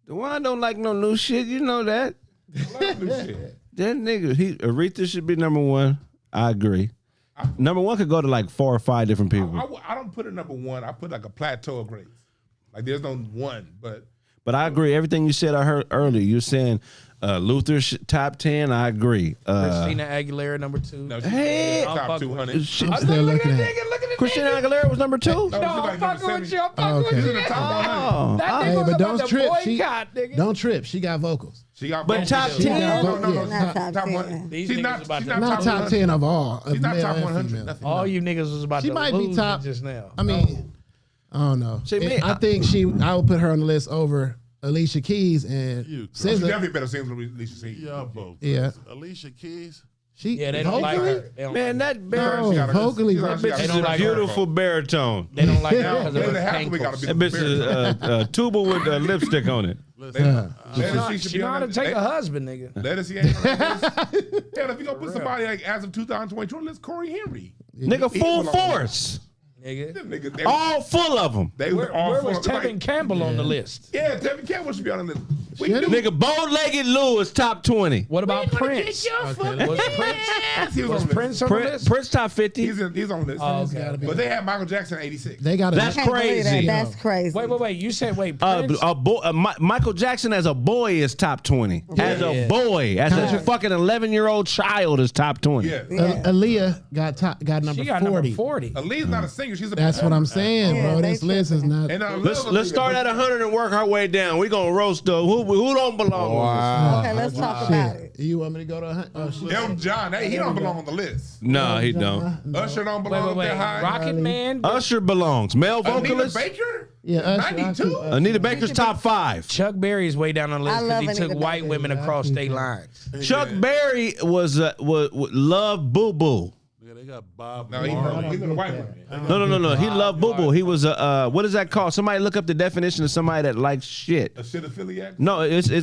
DeJuan don't like no new shit. You know that. I like new shit. That nigga, Aretha should be number one. I agree. Number one could go to like 4 or 5 different people. I don't put it number one. I put like a plateau of greats. Like there's no one, but I agree. Everything you said, I heard earlier. You're saying Luther's top 10. I agree. Christina Aguilera number 2. no, Hey, top 200. I'm still looking at it. Christina Aguilera was number 2. No, I'm fucking with you. I'm fucking Oh, with okay. you. She's in the top 100. That Hey, nigga was but about don't to trip. boycott, nigga. Don't trip. She got vocals. She got But top 10? No, Not top top 10. 1. These She's niggas not. about She's to- not Not top 10 of all. She's not male top and 100. female. Nothing. All you niggas was about She to might be lose top- just now. I mean, I don't know. See, me, I think I would put her on the list over Alicia Keys and You She SZA. definitely better sing than Alicia Keys. Yeah, both. Yeah. Alicia Keys. She Yeah, they don't like vocally? her. They don't Man, like her. that baritone. No, She got a- vocally, she got- that she got They This don't is a like her. beautiful baritone. They don't like her Now, because Lady of her Hathaway got to be That bitch is tuba with lipstick on it. Listen, She know how to take a husband, nigga. Let us see. Hell, if you gonna put somebody like as of 2022, let's Corey Henry. Nigga, He full belong. force. Nigga. Them niggas, they, All full of them. they were all Where was for- Tevin Campbell on the list? Yeah, Tevin Campbell should be on the list. We Should knew he? Nigga, bow-legged Lewis, top 20. What about Prince? Was Prince on the list? Prince top 50. He's on the list. Oh, It's gotta okay. be. But they had Michael Jackson in '86. They got That's Can't believe that. crazy. That's crazy. Wait. You said Prince? Michael Jackson as a boy is top 20. As a Yeah. boy, as a fucking 11-year-old child is top 20. Yeah. Aaliyah got number She got 40. number 40. Aaliyah's not a singer. She's a That's what I'm saying, Yeah, bro. they This list is not. And I Let's love start Aaliyah, at 100 and work our way down. We gonna roast who don't belong on Okay, let's talk about it. You want me to go to 100? Oh, shit. but Elton John, he don't belong on the list. this. No, he don't. Usher don't belong Wait. up that high. Rocket Man. Usher belongs. Male Anita vocalist. Baker? Yeah, Usher, 92? Anita Baker's top 5. Chuck Berry's way down on the I list love because he took Anita white Baker. women across state lines. Chuck Berry was love Boo Boo. yeah, they got Bob. No, he's Marley. a white woman. No. He loved Boo Boo. He was what is that called? Somebody look up the definition of somebody that likes shit. A shit affiliate? No, it's a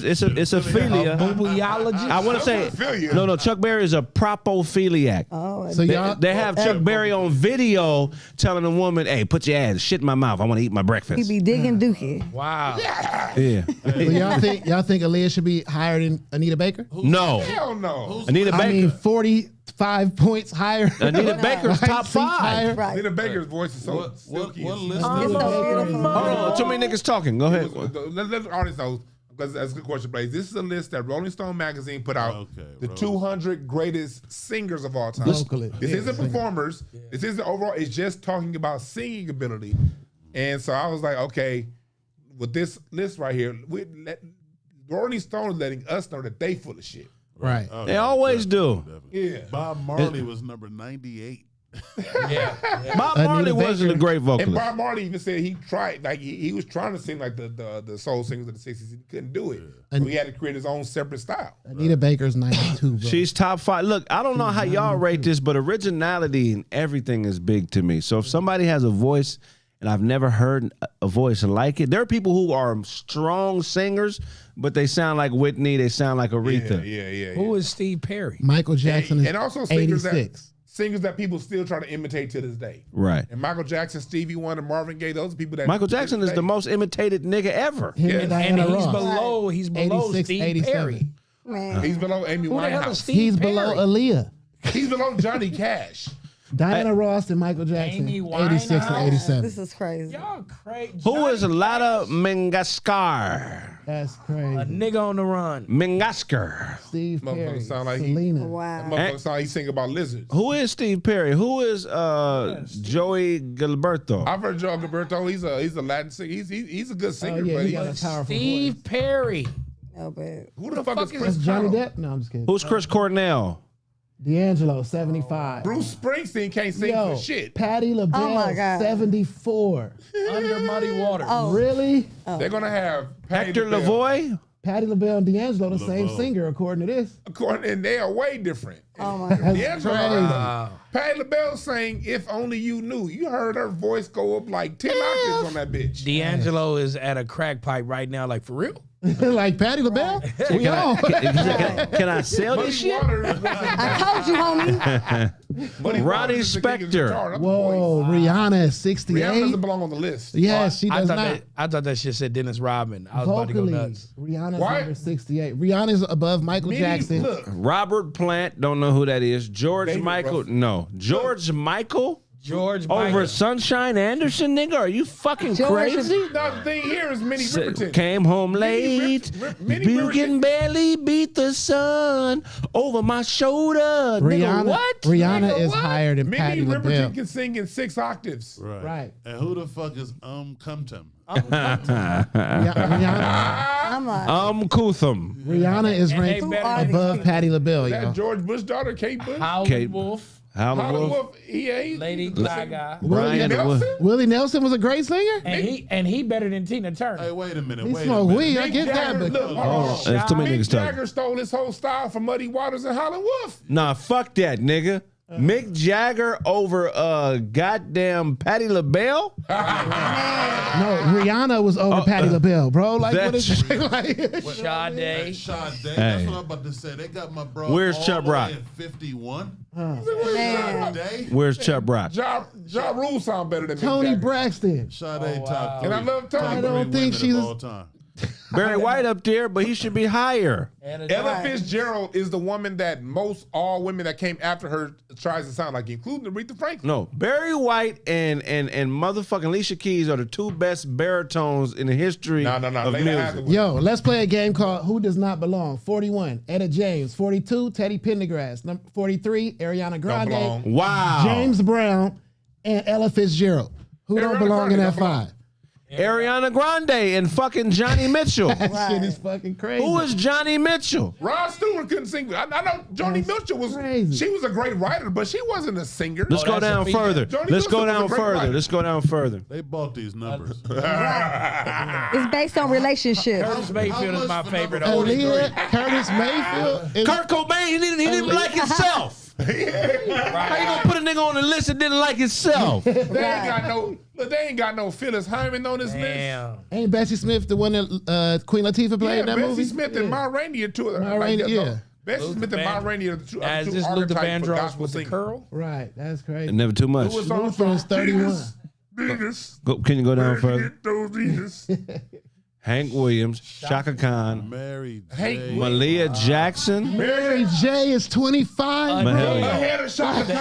philia. Boobiologist. I want to say Philia. no. Chuck Berry is a propophiliac. Oh, So y'all, They have Chuck Berry on video telling a woman, "Hey, put your ass shit in my mouth. I want to eat my he breakfast." be digging dookie. Wow. Yeah. so y'all think Aaliyah should be higher than Anita Baker? No. Hell no. Anita I mean, Baker. 45 points higher. Anita Baker's top Seats 5. higher. Right. Anita Baker's voice is so What silky. list? It's so beautiful. Hold on, too many niggas talking. Go ahead. Let the audience know, because that's a good question, Blaze. This is a list that Rolling Stone magazine put out. Okay, the Rolling 200 greatest singers of all time. Vocalists. This isn't performers. This isn't overall. It's just talking about singing ability. And so I was like, okay, with this list right here, Rolling Stone is letting us know that they full of shit. Right. Oh, They always do. Yeah. Bob Marley was number 98. Yeah. Bob Anita Marley wasn't a Baker. great And vocalist. Bob Marley even said he tried, like he was trying to sing like the soul singers of the 60s. He couldn't do it. So he had to create his own separate style. Anita Baker's 92, bro. She's top 5. Look, I don't know how y'all rate this, but originality and everything is big to me. So if somebody has a voice and I've never heard a voice like it, there are people who are strong singers, but they sound like Whitney, they sound like Aretha. Yeah. Who is Steve Perry? Michael Jackson is And also singers 86. that people still try to imitate to this day. Right. And Michael Jackson, Stevie Wonder, Marvin Gaye, those are people that Michael Jackson is the most imitated nigga ever. Him Yeah. and And Diana he's Ross. below 86, Steve 87. Perry. Man. He's below Amy Who the hell is Winehouse. Steve He's Perry? below Aaliyah. He's below Johnny Cash. Diana Ross and Michael Jackson, Amy 86 and Winehouse. 87. This is crazy. Y'all crazy. Who is Lada Mingaskar? That's A crazy. nigga on the run. Mingaskar. Steve Motherfucker Perry, sound like he- Selena. Wow. Motherfucker sound he sing about lizards. Who is Steve Perry? Who is Joey Gilberto? I've heard Joe Gilberto. He's a Latin singer. He's a good singer. Oh, yeah, but he got a powerful Steve voice. Perry. No, but who the fuck is is Chris That's Johnny Cornell? Depp? No, I'm just kidding. Who's Chris Cornell? D'Angelo, 75. Bruce Springsteen can't sing Yo, for shit. Patti LaBelle, Oh, my God. 74. Under muddy water. oh, Really? They're gonna have Patti Hector LaBelle. Lavoie? Patti LaBelle and D'Angelo, the same LaBelle. singer, according to this. And they are way different. oh my God. That's D'Angelo, crazy. Patti LaBelle sang "If Only You Knew." You heard her voice go up like 10 octaves on that bitch. D'Angelo is at a crack pipe right now, like for real. Like Patti LaBelle? We on. Can I sell this shit? I told you, homie. Ronnie Spector. Whoa, Rihanna is Rihanna 68. doesn't belong on the list. Yes, she does not. I thought that shit said Dennis Rodman. I was about to go Vocally, nuts. Rihanna's Why? number 68. Rihanna's above Michael Jackson. Look, Robert Plant, don't know who that is. George David Michael, Ruffin. no. George Michael George over Michael. Sunshine Anderson, nigga? Are you fucking George- crazy? now the thing here is Minnie Riperton. Came home late. Minnie You Riperton. can barely beat the sun over my shoulder. Nigga, Rihanna, what? Rihanna Nigga, is what? higher than Patti Minnie LaBelle. Riperton can sing in 6 octaves. Right. And who the fuck is Cumtum? Rihanna, I'm like, Kutham. Rihanna is And they ranked better- above Patti LaBelle, That yo. George Bush daughter, Kate Bush. Howlin' Kate- Wolf. Howlin' Holly Wolf. Wolf, EA. Lady Gaga. Brian Nelson? Willie Nelson was a great singer. And he better than Tina Turner. Hey, wait a minute. He Wait a smoked minute. weed. I Mick get that, Jagger, but look, hold on. There's too many Mick niggas talking. Jagger stole his whole style from Muddy Waters and Howlin' Wolf. Nah, fuck that, nigga. Mick Jagger over goddamn Patti LaBelle? no, Rihanna was over Patti LaBelle, bro. Like, what is that's- it? Like, Sade. Sade. Hey. That's what I'm about to say. They got my bro. Where's all Chubb the way Rock? at 51. man. Sade. Where's Chubb Rock? Ja Rule sound better than Mick Tony Jagger. Braxton. Sade top 3. And I love Tony. Top I don't 3 think women she's- of all time. Barry White up there, but he should be higher. Ella Fitzgerald is the woman that most all women that came after her tries to sound like, including Aretha Franklin. No, Barry White and motherfucking Alicia Keys are the two best baritones in the history No. of Layla music. Hathaway. Yo, let's play a game called Who Does Not Belong. 41, Etta James. 42, Teddy Pendergrass. Number 43, Ariana Grande. belong. Wow. James Brown, and Ella Fitzgerald. Who don't Ariana belong in Grande that don't belong. 5? Ariana Grande and fucking Johnny Mitchell. That Right. shit is fucking crazy. Who is Johnny Mitchell? Rod Stewart couldn't sing. I know Joni Mitchell was. crazy. She was a great writer, but she wasn't a singer. Let's go that's a down female. further. Johnny Let's go Wilson was down a great further. writer. Let's go down further. They bought these numbers. It's based on relationships. Curtis Mayfield is my much for favorite number artist. Aaliyah, Curtis Mayfield. is- Kurt Cobain, he didn't even like himself. How you gonna put a nigga on the list that didn't like himself? They ain't got no Phyllis Hyman on this Damn. Ain't Bessie Smith the one that Queen Latifah list. played Yeah, in that Bessie movie? Smith and Ma Rainey are two. Ma Rainey, yeah. Bessie Smith and Ma Rainey are the two, Now, are is the two this Luther archetypes for Vandross gospel with the singers. curl? Right, that's crazy. Never too much. Who was on Luther is 31. Jesus, Can you go down further? Jesus. Hank Williams, Shaka Khan, Mary Hank J. Malia Jackson. Mary J is 25. Man, hell yeah. Ahead of Shaka Khan.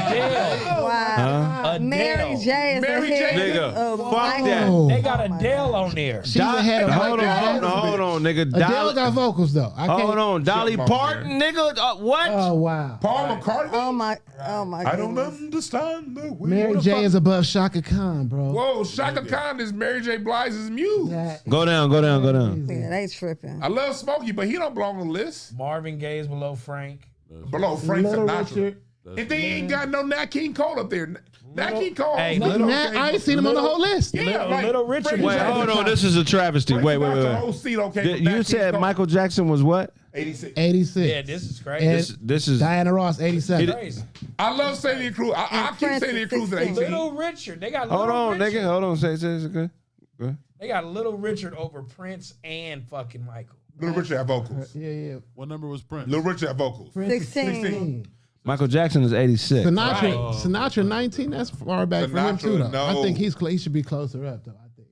Adele. Wow. Mary J is Mary J. ahead Nigga, of fuck Michael. that. Oh. They got Adele on there. She's ahead of Hold Michael on, Jackson. hold on, nigga. Adele got vocals though. I can't. Hold on, Dolly Shut up, Parton, nigga. What? Oh wow. Paul McCartney. Oh my I don't goodness. understand the way. Mary J is above Shaka Khan, bro. Whoa, Shaka Khan is Mary J. Blige's muse. That Go down, go down, go down. Yeah, they tripping. I love Smokey, but he don't belong on the list. Marvin Gaye is below Frank. Below Frank Little Sinatra. Richard. And they ain't got no Nat King Cole up there. Nat King Cole. Hey, But Little- Nat, I ain't seen him on the whole list. Yeah, Little Richard Frank is Wait, Frank hold on. Sinatra. This is a travesty. Frank Wait, Sinatra whole seat, okay, You said Michael Jackson was what? 86. 86. Yeah, this is crazy. And This is. Diana Ross, 87. Crazy. I love Celia Cruz. I keep Prince Celia is Cruz at 16. 18. Little Richard. They got Hold Little on, Richard. nigga. Hold on. Say it's okay. Go ahead. They got Little Richard over Prince and fucking Michael. Little Richard had vocals. Yeah. What number was Prince? Little Richard had vocals. Prince is 16. Michael Jackson is 86. Sinatra 19, that's far back for him too, though. Sinatra, I no. think he should be closer up, though. I think.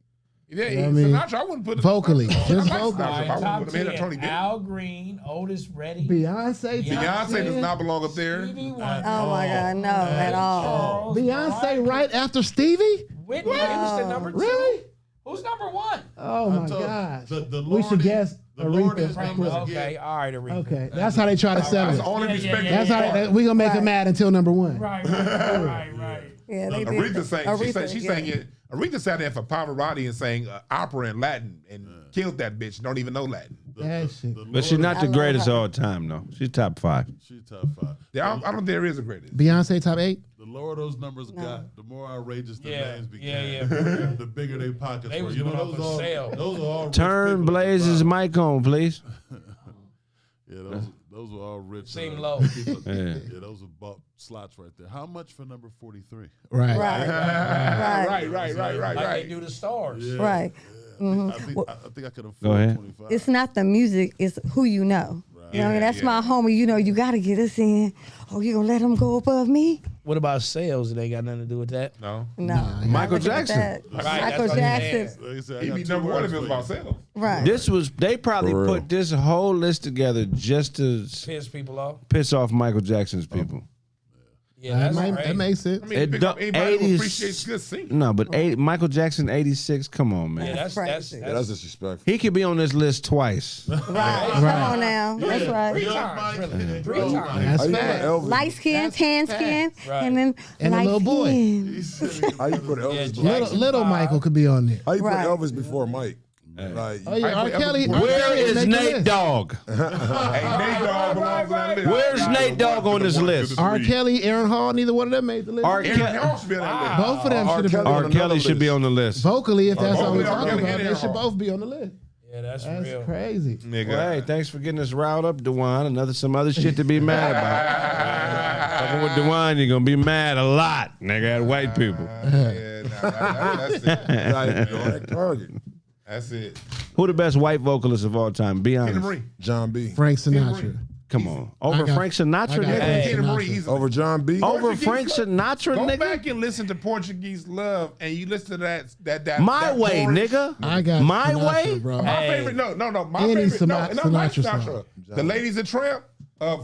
Yeah, You know what I mean? Sinatra, I wouldn't put it. Vocally, I just like vocally. Sinatra. All right, I top wouldn't put him in at 10. Tony Bennett. Al Green, Otis Redding. Beyonce. Beyonce does not belong up there. Stevie Wonder. Oh my God, no, at all. Charles Beyonce right after Stevie? Whitney Houston number 2. Really? Who's number 1? Oh I my told- gosh. the We should Lordy- guess the Lordy Aretha. is of number course. Okay, all right, Aretha. Okay, that's how they try to sell That's it. the only Yeah, respect. yeah, That's how we gonna make him mad until number 1. Right. Yeah, they did. Aretha sang. She yeah. sang it. Aretha sat there for Pavarotti and sang opera in Latin and killed that bitch. Don't even know Latin. That shit. But she's not the I love greatest her. all time, though. She's top 5. She's top 5. Yeah, I don't think there is a greatest. Beyonce top 8. The lower those numbers got, the more outrageous the Yeah, names became. yeah. The bigger their pockets They were. was You know, going off those a sale. those are all rich Turn people at the Blaze's bottom. mic on, please. Yeah, those were all rich. Seem low. Yeah, Yeah. those are bought slots right there. How much for number 43? Right. Right. Right. Like they do the stars. Right. I think I could afford Go ahead. 25. It's not the music, it's who you know. You know, that's my homie. You know, you got to get us in. Oh, you going to let him go above me? What about sales? It ain't got nothing to do with that. No. No. Michael Look at Jackson. that. Right, Michael that's what I'm saying. Jackson. Like I said, I He got be two number one words if it was for you. about sales. Right. They probably For real. put this whole list together just to Piss people off. piss off Michael Jackson's people. Yeah, that's That right. makes sense. I mean, It pick up don't- anybody who 80s appreciates good singing. No, but Michael Jackson 86. Come on, man. Yeah, that's crazy. Yeah, that's disrespectful. He could be on this list twice. Right. Come on now. That's right. 3 times, really. 3 times. How That's you put fact. Elvis? Light skin, tan skin, Right. and then And a light little boy. skin. How you put Elvis? Yeah, before, Little Michael could be on there. how you put Right. Elvis before Mike? Like, Oh yeah, R. Where Kelly. Where is make the Nate list. Dogg? Hey, Nate Dogg belongs on that list. Where's Nate Dogg on this list? R. Kelly, Aaron Hall, neither one of them made the list. R. Aaron Kelly, Hall should be on that list. Both of them R. should have Kelly been. R. on another Kelly should be list. on the list. Vocally, if that's all we're R. talking Kelly about, and they Aaron should Hall. both be on the list. Yeah, that's That's real. crazy. Nigga. Well, hey, thanks for getting us riled up, Dewan. Some other shit to be mad about. Fucking with Dewan, you're gonna be mad a lot, nigga, at white people. Yeah, nah, that's it. like, direct target. That's it. Who the best white vocalist of all time? Be Tina honest. Marie. John B. Frank Sinatra. Come on. Over I got- Frank Sinatra, I got nigga? Frank Tina Marie Sinatra. easily. Over John B. Over Portuguese Frank love. Sinatra, Go nigga? back and listen to Portuguese Love, and you listen to that My that way, chorus. nigga. I got My Sinatra, way? bro. My Hey. favorite, no. My Any favorite, Sinatra Sinatra. song. The Ladies of Tramp,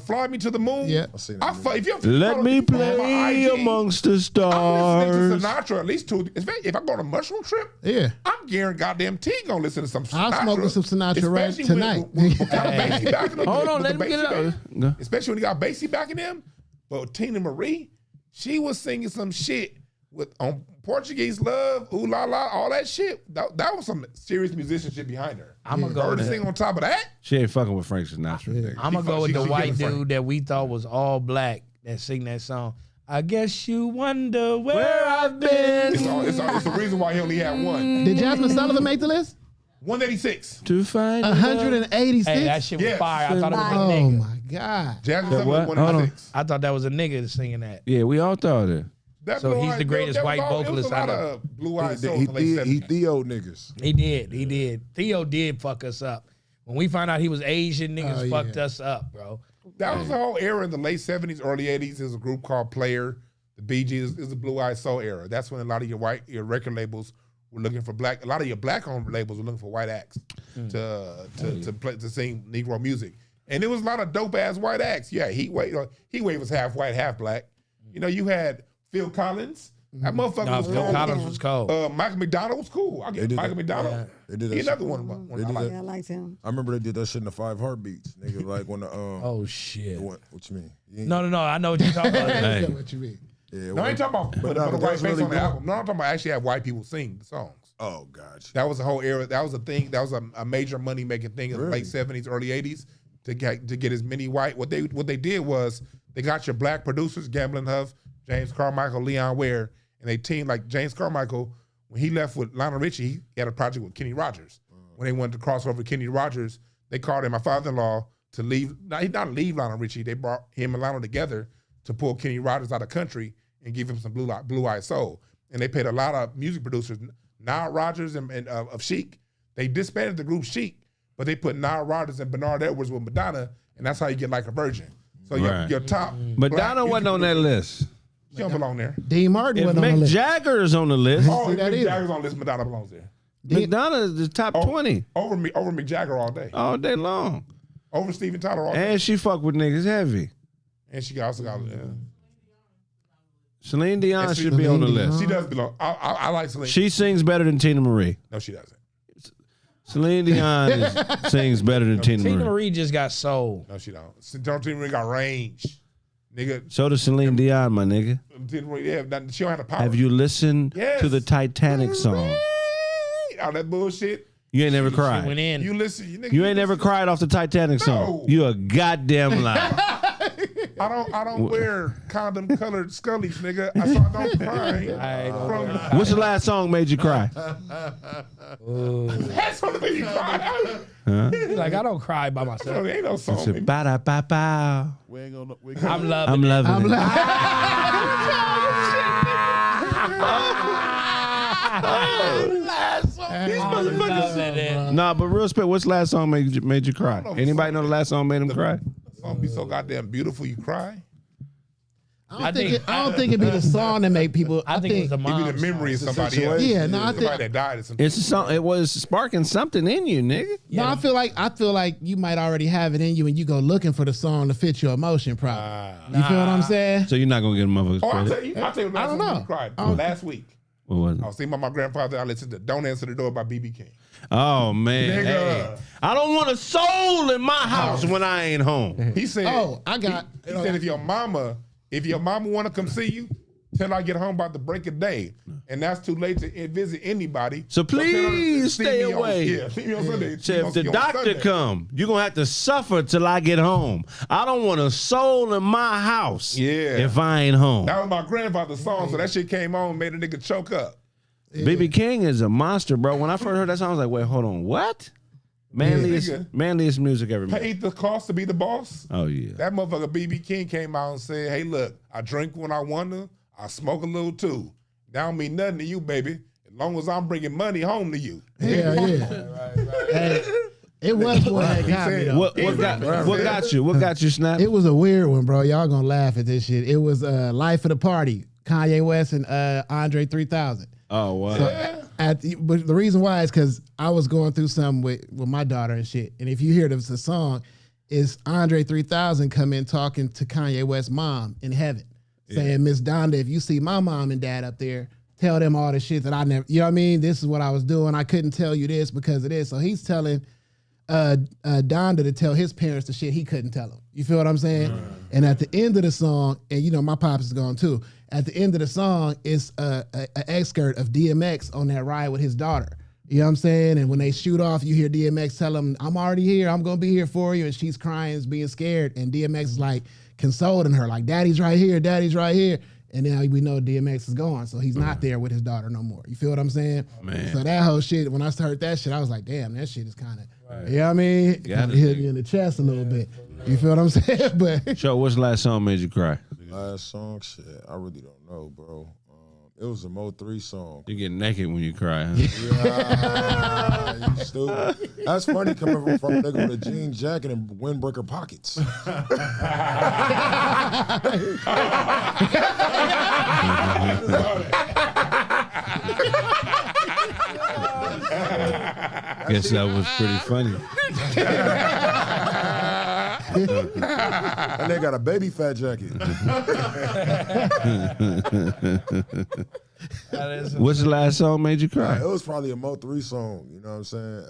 Fly Me to the Moon. Yeah. seen that movie. If you have Let me play amongst the I'm listening stars. to Sinatra at least 2. If I go on a mushroom trip, Yeah. I'm guaranteed goddamn T gonna listen to some Sinatra. I'll smoke with some Sinatra right Especially tonight. With kind of bassy backing them. Hold on, With let the him get it bassy out. back. Go. Especially when you got bassy backing them. But Tina Marie, she was singing some shit with on Portuguese Love, Ooh La La, all that shit. That was some serious musicianship behind her. I'm going to For go her to with sing on top of that, She ain't fucking with Frank Sinatra, nigga. I'm gonna go with the she white getting funny. dude that we thought was all black that sing that song. I guess you wonder where I've been. it's the reason why he only had one. Did Jasmine Sullivan make the list? 186. To find 186. Hey, that shit was Yes. fire. I thought it was a Oh nigga. my God. Jasmine That Sullivan what? Hold on. 186. I thought that was a nigga singing that. Yeah, we all thought it. That So Blue he's Eyed- the greatest there was white all- vocalist There was I a lot know. of Blue-Eyed He, Soul he, in the late he 70s. Theo niggas. He did. Theo did fuck us up. When we found out he was Asian, niggas Oh, fucked yeah. us up, bro. That was the whole era in the late 70s, early 80s. There's a group called Player. The Bee Gees is the Blue-Eyed Soul era. That's when a lot of your record labels were looking for black. A lot of your black-owned labels were looking for white acts to sing Negro music. And there was a lot of dope-ass white acts. Yeah, Heatwave was half white, half black. You know, you had Phil Collins. That motherfucker No, was Phil cold. Collins was cold. Michael McDonald was cool. I They get did Michael that. McDonald. They did that He shit. another one. They did I like. that. Yeah, I liked him. I remember they did that shit in the 5 Heartbeats. Nigga, like when the Oh shit. what you mean? You ain't- No. I know what you're talking about. I get what you mean. Yeah, No, I ain't talking about put a white that's face really on the good. album. No, I'm talking about actually have white people sing the songs. Oh gosh. That was the whole era. That was a thing. That was a major money making thing in the Really? late 70s, early 80s to get as many white. What they did was they got your black producers, Gamblin' Huff, James Carmichael, Leon Ware, and they teamed like James Carmichael. When he left with Lionel Richie, he had a project with Kenny Rogers. When they wanted to cross over Kenny Rogers, they called in my father-in-law to leave. Not leave Lionel Richie. They brought him and Lionel together to pull Kenny Rogers out of the country and give him some Blue-Eyed Soul. And they paid a lot of music producers, Nile Rodgers and of Chic. They disbanded the group Chic, but they put Nile Rodgers and Bernard Edwards with Madonna, and that's how you get Like a Virgin. So Right. your top. Madonna black wasn't on that list. She don't belong there. Dean Martin If wasn't on the Mick list. Jagger is on the list, Oh, if that Mick either. Jagger's on this, Madonna belongs there. Madonna is the top 20 Over Mick Jagger all day. all day long. Over Steven Tyler all day. And she fuck with niggas heavy. And she also got. Celine Dion And should be on the Celine Dion. list. She does belong. I like Celine. She sings better than Tina Marie. No, she doesn't. Celine Dion sings better than Tina Tina Marie. Marie just got soul. No, she don't. Tina Marie got range, nigga. So does Celine Dion, my nigga. Tina Marie, yeah, she don't have the power. Have you listened Yes. to the Titanic song? All that bullshit. You ain't never She cried. went in. You listen. Nigga, You ain't never cried off the Titanic song. No. You a goddamn liar. I don't wear condom colored scullies, nigga. I don't cry. I don't From- What's the last song made you cry? That's what made you cry. Like, I don't cry by myself. Ain't no song. It's ba-da-ba-ba. We ain't gonna. I'm loving I'm it. loving it. Nah, but real spit, what's the last song made you cry? Anybody know the last song made him cry? The song be so goddamn beautiful, you cry. I don't think it'd be the song that make people. I think it's the It mom. be the memory of somebody else. Yeah, no, I somebody think. that died or something. It's a song. It was sparking something in you, nigga. No, I feel like you might already have it in you, and you go looking for the song to fit your emotion. Probably. You feel what I'm saying? So you're not gonna get a motherfucker's Oh, I'll credit. tell you the I last don't one know. you cried. I don't- Last week. What was I it? was thinking about my grandfather. I listened to Don't Answer the Door by B.B. King. Oh man, Nigga. hey, I don't want a soul in my house when I ain't home. He said, Oh, I got. he said if your mama want to come see you, tell her I get home about the break of day. And that's too late to visit anybody. So tell her to please see stay me on- away. Yeah, see me on Sunday. So She if gonna the see you on doctor Sunday. come, you're gonna have to suffer till I get home. I don't want a soul in my house. Yeah. If I ain't home. That was my grandfather's song, so that shit came on and made a nigga choke up. BB King is a monster, bro. When I first heard that song, I was like, wait, hold on, what? Nigga. Manliest music ever made. Paid the cost to be the boss. Oh yeah. That motherfucker B.B. King came out and said, hey, look, I drink when I want to. I smoke a little too. That don't mean nothing to you, baby. As long as I'm bringing money home to you. Yeah. Hey, it was one that got me. Though. What got you? What got you, Snap? It was a weird one, bro. Y'all gonna laugh at this shit. It was Life of the Party, Kanye West and Andre 3000. Oh wow. But the reason why is because I was going through something with my daughter and shit. And if you hear the song, is Andre 3000 come in talking to Kanye West's mom in heaven, saying, Miss Donda, if you see my mom and dad up there, tell them all the shit that I never, you know what I mean? This is what I was doing. I couldn't tell you this because of this. So he's telling Donda to tell his parents the shit he couldn't tell them. You feel what I'm saying? And at the end of the song, and you know my pops is gone too. At the end of the song, it's an excerpt of DMX on that ride with his daughter. You know what I'm saying? And when they shoot off, you hear DMX tell him, I'm already here. I'm going to be here for you. And she's crying, being scared. And DMX is like consoling her, like, Daddy's right here. Daddy's right here. And now we know DMX is gone. So he's not there with his daughter no more. You feel what I'm saying? Man. So that whole shit, when I heard that shit, I was like, damn, that shit is kind of, you know what I mean? Kind of hit me in the chest a little bit. You feel what I'm saying? But Show, what's the last song made you cry? Last song, shit, I really don't know, bro. It was a Mo 3 song. You get naked when you cry, huh? Yeah, you stupid. That's funny coming from a nigga with a jean jacket and windbreaker pockets. Guess that was pretty funny. And they got a baby fat jacket. What's the last song made you cry? It was probably a Mo 3 song, you know what I'm saying?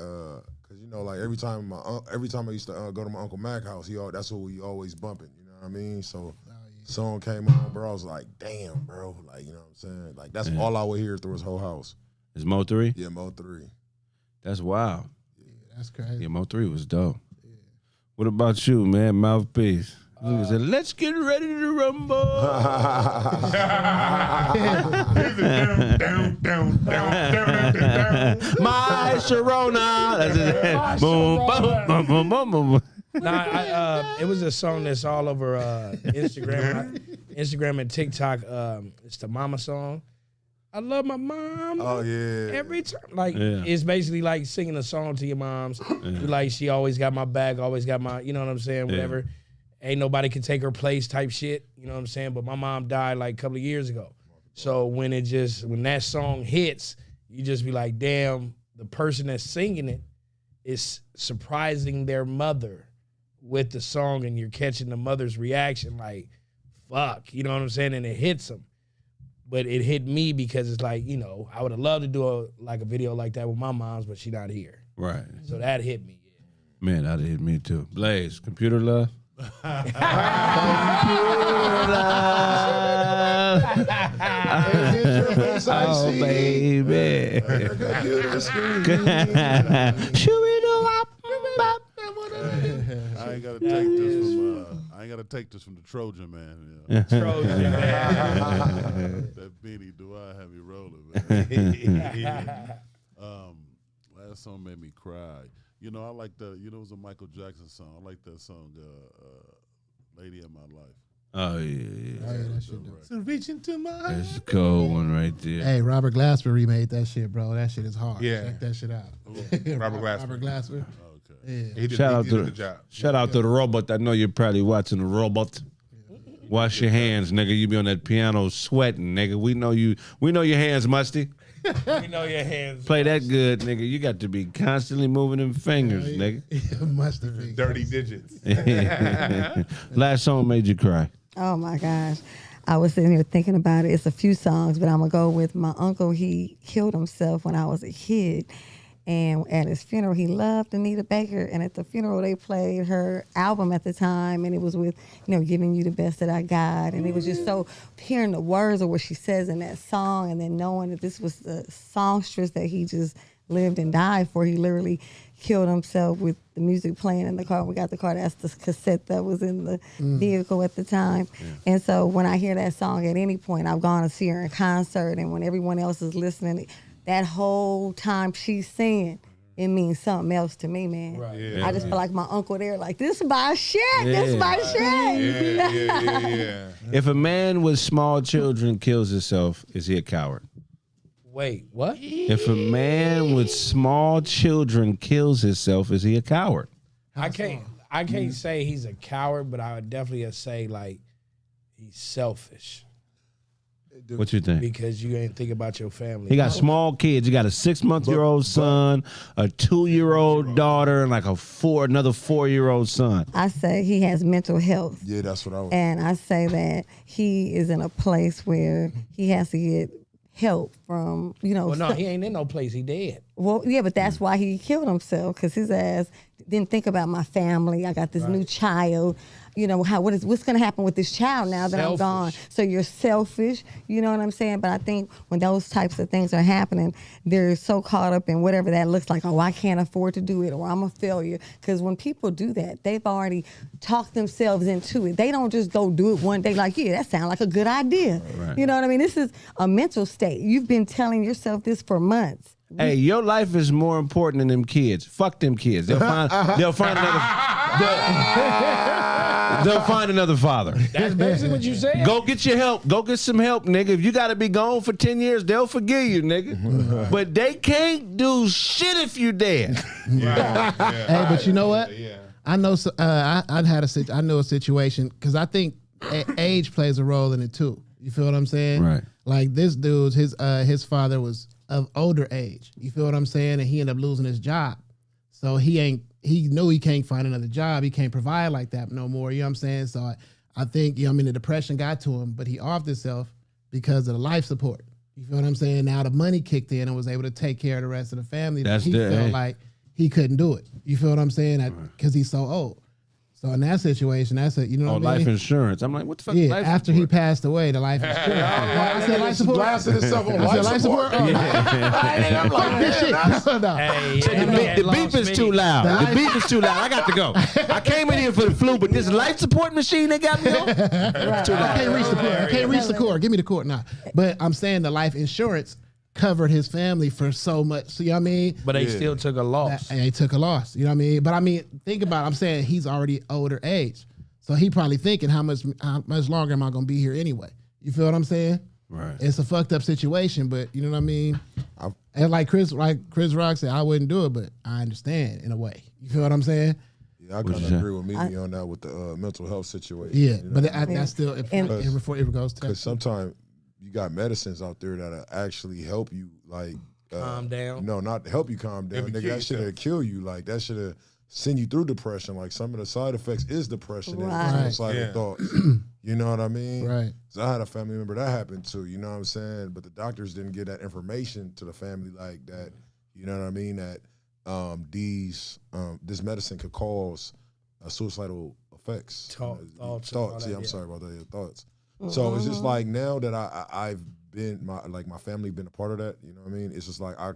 Cause you know, like every time I used to go to my Uncle Mac house, that's what we always bumping, you know what I mean? So song came on, bro, I was like, damn, bro, like, you know what I'm saying? Like that's all I would hear through his whole house. It's Mo 3? Yeah, Mo 3. That's wild. that's crazy. Yeah, Mo 3 was dope. What about you, man? Mouthpiece. He said, let's get ready to rumble. My Sharona. That's it. Boom, boom, boom, boom, boom, boom. Nah, it was a song that's all over Instagram and TikTok. It's the Mama song. I love my mom. Oh yeah. Every time, like it's basically like singing a song to your moms. You like, she always got my back, always got my, you know what I'm saying, whatever. Ain't nobody can take her place type shit, you know what I'm saying? But my mom died like a couple of years ago. So when that song hits, you just be like, damn, the person that's singing it is surprising their mother with the song, and you're catching the mother's reaction like, fuck, you know what I'm saying? And it hits them. But it hit me because it's like, you know, I would have loved to do a video like that with my mom's, but she not here. Right. So that hit me. Man, that hit me too. Blaze, computer love. Oh, baby. I ain't gotta take this from the Trojan man. Yeah. Trojan, man. That beanie, do I have you rolling, man? Last song made me cry. You know, I like it was a Michael Jackson song. I like that song, Lady in My Life. Oh yeah. Oh, yeah, that shit dope. So reach into my That's a cold one right there. Hey, Robert Glasper remade that shit, bro. That shit is hard. Yeah. Check that shit out. Robert Glasper. Robert Glasper. Okay. Yeah. He did, Shout out he did a to good job. shout out to the robot. I know you're probably watching the robot. Wash your hands, nigga. You be on that piano sweating, nigga. We know you. We know your hands musty. You know your hands. Play that good, nigga. You got to be constantly moving them fingers, nigga. Must have been. Dirty digits. Last song made you cry. Oh my gosh. I was sitting here thinking about it. It's a few songs, but I'm going to go with my uncle. He killed himself when I was a kid. And at his funeral, he loved Anita Baker. And at the funeral, they played her album at the time. And it was with, giving you the best that I got. And it was just so hearing the words of what she says in that song. And then knowing that this was the songstress that he just lived and died for. He literally killed himself with the music playing in the car. We got the car. That's the cassette that was in the vehicle at the time. Yeah. And so when I hear that song at any point, I've gone to see her in concert. And when everyone else is listening, that whole time she's singing, it means something else to me, man. Right. Yeah, I just feel like my uncle there, like, this is my shit. This is my shit. Yeah. If a man with small children kills himself, is he a coward? Wait, what? If a man with small children kills himself, is he a coward? I can't say he's a coward, but I would definitely say like he's selfish What you think? because you ain't think about your family. He got small kids. He got a 6-month-old son, a 2-year-old daughter, and like another 4-year-old son. I say he has mental health. Yeah, that's what I was. And I say that he is in a place where he has to get help from, Well, no, he ain't in no place. He dead. Well, yeah, but that's why he killed himself, because his ass didn't think about my family. I got this new child. What's going to happen with this child now that I'm gone? So you're selfish. You know what I'm saying? But I think when those types of things are happening, they're so caught up in whatever that looks like. Oh, I can't afford to do it, or I'm a failure. Because when people do that, they've already talked themselves into it. They don't just go do it one day like, yeah, that sounds like a good idea. Right. You know what I mean? This is a mental state. You've been telling yourself this for months. Hey, your life is more important than them kids. Fuck them kids. They'll find another father. That's basically what you said. Go get your help. Go get some help, nigga. If you got to be gone for 10 years, they'll forgive you, nigga. But they can't do shit if you dead. Hey, but you know what? Yeah. I know. I know a situation because I think age plays a role in it too. You feel what I'm saying? Right. Like this dude's his father was of older age. You feel what I'm saying? And he ended up losing his job. So he knew he can't find another job. He can't provide like that no more. You know what I'm saying? So I think, the depression got to him, but he offed himself because of the life support. You feel what I'm saying? Now the money kicked in and was able to take care of the rest of the family. He felt like he couldn't do it. You feel what I'm saying? Because he's so old. So in that situation, that's what I mean? Life insurance. I'm like, what the fuck? Yeah, life after support? he passed away, the life insurance. I said life support. Blasted himself on I said life support. Oh, I'm like, this shit. No. Hey, The beep is too loud. The beep is too loud. I got to go. I came in here for the flu, but this life support machine they got me on. I can't reach the cord. I can't reach the cord. Give me the cord now. But I'm saying the life insurance covered his family for so much. So, you know what I mean? But they still took a loss. And he took a loss. You know what I mean? But I mean, think about it. I'm saying he's already older age. So he probably thinking how much longer am I going to be here anyway? You feel what I'm saying? Right. It's a fucked up situation, but you know what I mean? And like Chris Rock said, I wouldn't do it, but I understand in a way. You feel what I'm saying? Yeah, I kind of agree with Mimi on that with the mental health situation. Yeah, you know? but that's still before it goes to Because sometimes you got medicines out there that'll actually help you, like Calm down. No, not to help you calm down. It'll Nigga, kill that shit will kill you. Like that should have send you through depression. Like some of the side effects is depression and suicidal thoughts. You know what I mean? Right. So I had a family member that happened to. You know what I'm saying? But the doctors didn't get that information to the family like that. You know what I mean? That this medicine could cause suicidal effects. Thoughts. Yeah, I'm sorry about that. Yeah, thoughts. So it's just like now that I've been my family been a part of that. You know what I mean? It's just like I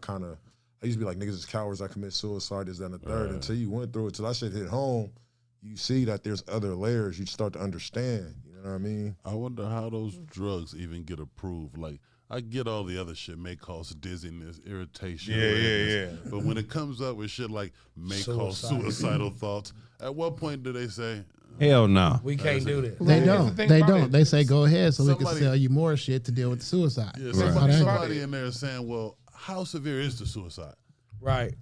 used to be like, niggas is cowards, I commit suicide, this, that, and the third. Until you went through it, till that shit hit home, you see that there's other layers. You start to understand. You know what I mean? I wonder how those drugs even get approved. Like, I get all the other shit may cause dizziness, irritation. Yeah. But when it comes up with shit like may cause suicidal thoughts, at what point do they say, Hell no. We can't do this. They That's don't. the thing They about don't. it. They say go ahead so we Somebody- can sell you more shit to deal with the suicide. Yeah, That's how somebody, that somebody in there saying, well, how severe is the suicide? Right.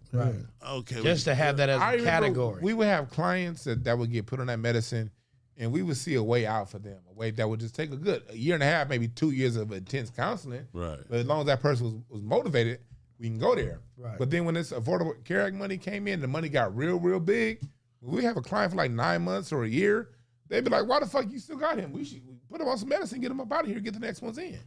Okay. Just to have that as I a remember category. we would have clients that would get put on that medicine, and we would see a way out for them, a way that would just take a year and a half, maybe 2 years of intense counseling. Right. But as long as that person was motivated, we can go there. Right. But then when this Affordable Care Act money came in, the money got real big. When we have a client for like 9 months or a year, they'd be like, "Why the fuck you still got him? We should put him on some medicine, get him up out of here, get the next ones in."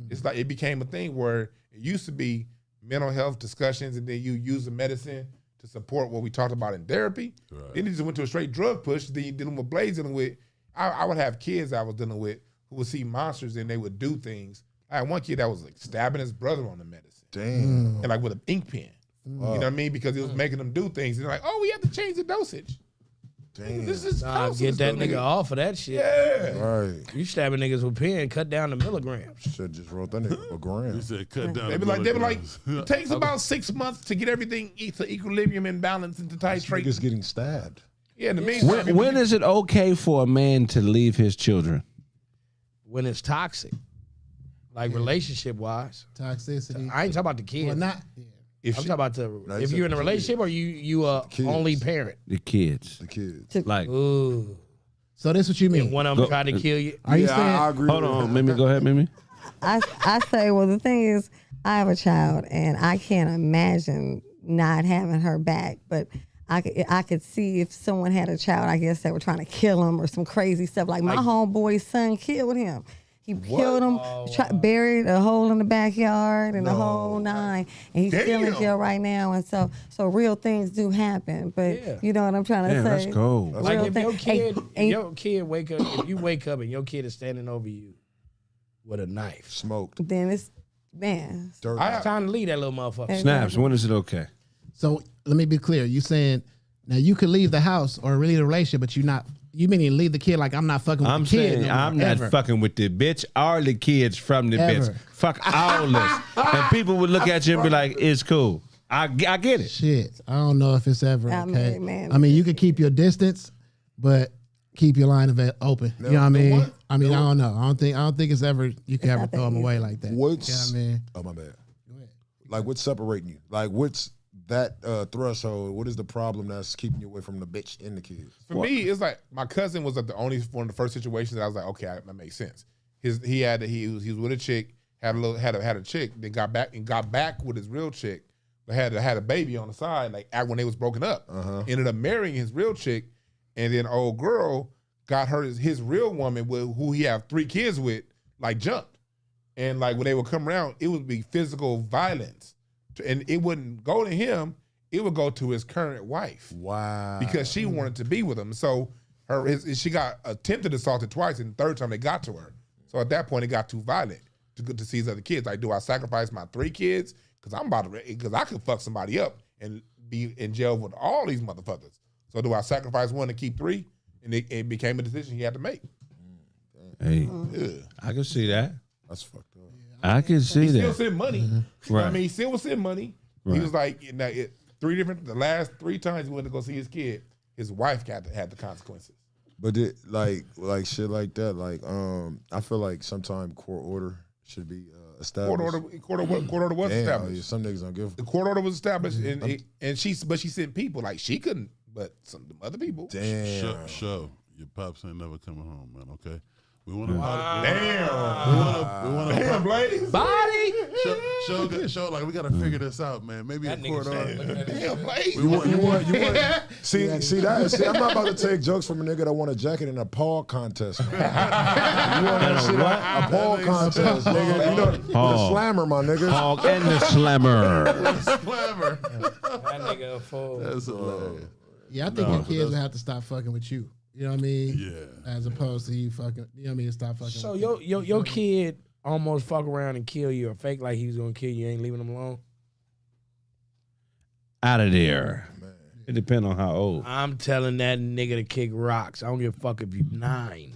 It's like it became a thing where it used to be mental health discussions, and then you use the medicine to support what we talked about in therapy. Right. Then it just went to a straight drug push. Then you dealing with Blaze dealing with. I would have kids I was dealing with who would see monsters and they would do things. I had one kid that was like stabbing his brother on the medicine, Damn. and like with an ink pen. You know what I mean? Because he was making them do things. And they're like, "Oh, we have to change the dosage." Damn. This is Nah, counseling get that school, nigga off of that shit. Yeah. Right. You stabbing niggas with pen, cut down the milligrams. Should just wrote that nigga a gram. He said, cut down. They be the like, milligrams. it takes about 6 months to get everything to equilibrium and balance and to titrate. Niggas getting stabbed. Yeah, in the meantime, When is it okay for a man to leave his children? When it's toxic, like relationship wise. Toxicity. I ain't talking about the kids. Well, not. Yeah. if I'm she- talking about you if said you're in a the relationship or you kids. only parent. The kids. The kids. Like, Ooh. So this what you mean? And one of them tried to kill you. Are you Yeah, saying? I agree hold with on, that. Mimi, go ahead, Mimi. I say, well, the thing is, I have a child, and I can't imagine not having her back. But I could see if someone had a child, I guess they were trying to kill him or some crazy stuff. Like my homeboy's son killed him. He killed him, buried a hole in the backyard and the whole nine. And he's still in jail right now. And so real things do happen. But you know what I'm trying to Damn, say? that's cold. Like Real if thing. your kid, And- your kid wake up, if you wake up and your kid is standing over you with a knife, Smoked. then it's, man. Dirt. it's time to leave that little motherfucker. Snaps, when is it okay? So let me be clear. You saying now you could leave the house or leave the relationship, but you mean leave the kid like I'm not fucking with I'm the kid. saying no more, I'm not ever. fucking with the bitch or the kids from the Ever. bitch. Fuck all this. And people would look at you and be like, it's cool. I get it. Shit, I don't know if it's ever I okay. mean, man. I mean, you can keep your distance, but keep your line of it open. You know what I mean? I don't know. I don't think it's ever you can ever not throw that them easy. away like that. What's You know what I mean? Oh my bad. Like what's separating you? Like what's that threshold? What is the problem that's keeping you away from the bitch and the kids? For me, it's like my cousin was like the only one of the first situations that I was like, okay, that makes sense. He was with a chick, had a chick, then got back with his real chick, but had a baby on the side, like when they was broken up. Ended up marrying his real chick, and then old girl got his real woman who he have 3 kids with, like jumped. And like when they would come around, it would be physical violence. And it wouldn't go to him, it would go to his current wife. Wow. Because she wanted to be with him. So she got attempted assaulted twice, and the third time they got to her. So at that point, it got too violent to see his other kids. Like, do I sacrifice my 3 kids? Because I could fuck somebody up and be in jail with all these motherfuckers. So do I sacrifice one to keep 3? And it became a decision he had to make. Hey, Yeah. I can see that. That's fucked up. I can see He still that. sent money. Right. I mean, he still was sending money. Right. He was like, the last 3 times he went to go see his kid, his wife had the consequences. But like shit like that, like I feel like sometimes court order should be established. Court order was Damn, established. yeah, some niggas don't give. The court order was established, and she sent people like she couldn't, but some other people. Damn. Show your pops ain't never coming home, man. Okay, we want to. Damn. We want to. Damn, Blaze. Body. Show like we gotta figure this out, man. Maybe a That court nigga order. said, look at that Damn, Blaze. You want see, I'm not about to take jokes from a nigga that won a jacket in a paw contest. Man. You want to see that? A paw contest, nigga. You know, the Paw. slammer, my nigga. Hog and the slammer. Slammer. That nigga a fool. That's hilarious. Yeah, I think your kids would have to stop fucking with you. You know what I mean? Yeah. As opposed to you fucking. You know what I mean? Stop fucking. So with your kid almost fuck around and kill you or fake like he was gonna kill you, ain't leaving him alone? Out of there. It depends on how old. I'm telling that nigga to kick rocks. I don't give a fuck if you 9.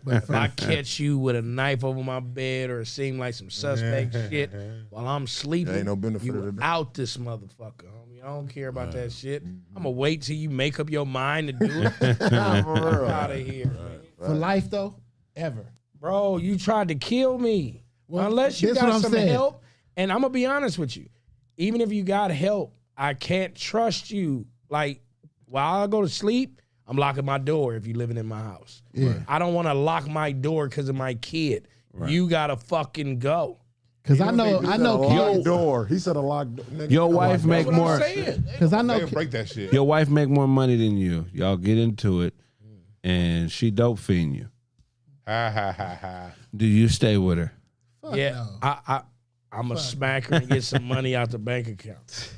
But If I catch you with a knife over my bed or it seem like some suspect shit while I'm sleeping, Ain't no benefit you of the doubt. out this motherfucker, homie. I don't care about that shit. I'm gonna wait till you make up your mind to do it. Out of here, man. for life though, ever. Bro. You tried to kill me. Well, Unless you this what got I'm some saying. help, and I'm gonna be honest with you, even if you got help, I can't trust you. Like while I go to sleep, I'm locking my door if you living in my house. Yeah. I don't want to lock my door because of my kid. You gotta fucking go. Cause I know Locked kids. door. He said a locked door. Nigga, Your a wife locked make door. more. Cause I know They break that shit. Your wife make more money than you. Y'all get into it, and she dope fiend you. Ha ha ha ha. Do you stay with her? Fuck Yeah, no. I'm a smack her and get some money out the bank account.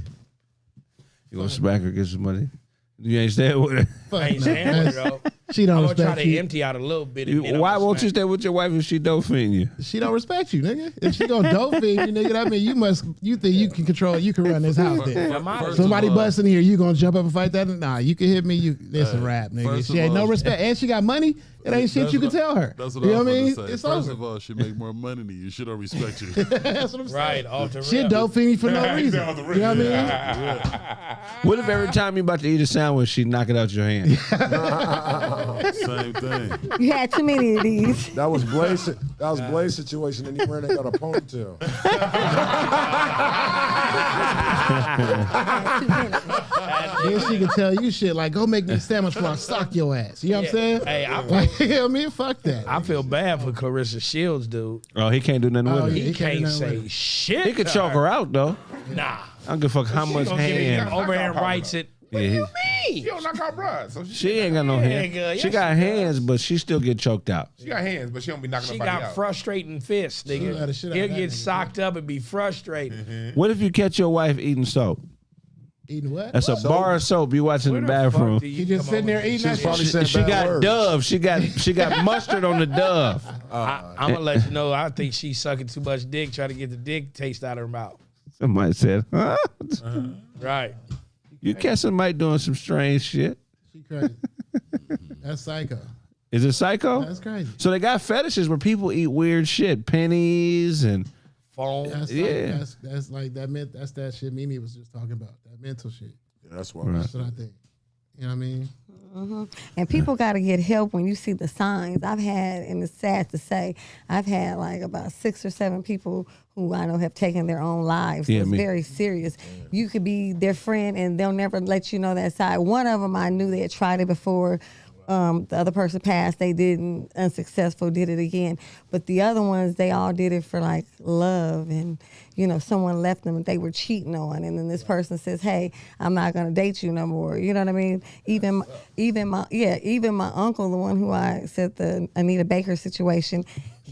You gonna smack her, get some money? You ain't staying with her. Fuck I ain't no. saying That's- though. She don't I'm gonna try respect to you. empty out a little bit. And then Why I'ma won't you smack. stay with your wife if she dope fiend you? She don't respect you, nigga. If she gonna dope feed you, nigga, that mean you think you can control it, you can run this house then. I'm out. First Somebody of all- busting here, you gonna jump up and fight that? Nah, you can hit me, it's a rap, nigga. first She of ain't no all- respect. And she got money, it ain't shit That's you can what I- tell her. That's what You I know was what I mean? gonna say. It's First over. of all, she make more money than you. She don't respect you. That's what I'm saying. Right, off the She rip. dope feed me for no He's reason. off the You know what I mean? What if every time you about to eat a sandwich, she knock it out your hand? Same thing. You had too many of these. That was Blaze. That was Blaze situation, and he ran and got a ponytail. Then she can tell you shit like, go make me a sandwich before I sock your ass. You know what I'm saying? Hey, Like, you know what I mean? Fuck that. I feel bad for Clarissa Shields, dude. Oh, he can't do nothing Oh, with her. yeah. He can't do can't nothing say with it. shit. He could choke her out though. Nah. I don't give a fuck how much Gonna give me hand. over here and writes it. Yeah, She Me. don't knock out broads. So she ain't got no hands. Nigga, She yes, got she hands, but she still get choked out. she got hands, but she don't be knocking She nobody got out. frustrating fists, got the nigga. shit out He'll of that get nigga, socked up and be frustrated. What if you catch your wife eating soap? Eating what? That's a bar of soap you watch in the Where bathroom. fuck do you He just come sitting up there with eating that this shit. Probably said She bad got words. Dove. She got mustard on the Dove. I'm gonna let you know. I think she's sucking too much dick, trying to get the dick taste out of her mouth. Somebody said, huh? Right. You catch somebody doing some strange shit. She crazy. That's psycho. Is it psycho? That's crazy. So they got fetishes where people eat weird shit, pennies and Phone. That's Yeah. that's like that meant that's that shit Mimi was just talking about. That mental shit. Yeah, that's why. That's what I think. You know what I mean? And people got to get help when you see the signs. I've had, and it's sad to say, I've had like about 6 or 7 people who I know have taken their own lives. So Yeah, it's me. very serious. You could be their friend and they'll never let you know that side. One of them I knew they had tried it before. The other person passed, they didn't, unsuccessful, did it again. But the other ones, they all did it for like love and, you know, someone left them and they were cheating on. And then this person says, hey, I'm not going to date you no more. You know what I mean? Even my uncle, the one who I said the Anita Baker situation,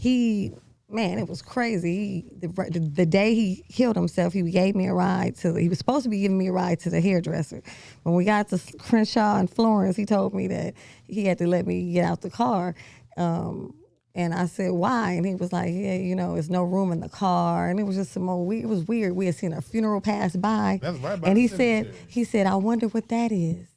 man, it was crazy. The day he killed himself, he gave me a ride he was supposed to be giving me a ride to the hairdresser. When we got to Crenshaw and Florence, he told me that he had to let me get out the car. And I said, why? And he was like, yeah, you know, there's no room in the car. And it was just it was weird. We had seen a funeral pass by. That's right by and the he cemetery. said, I wonder what that is.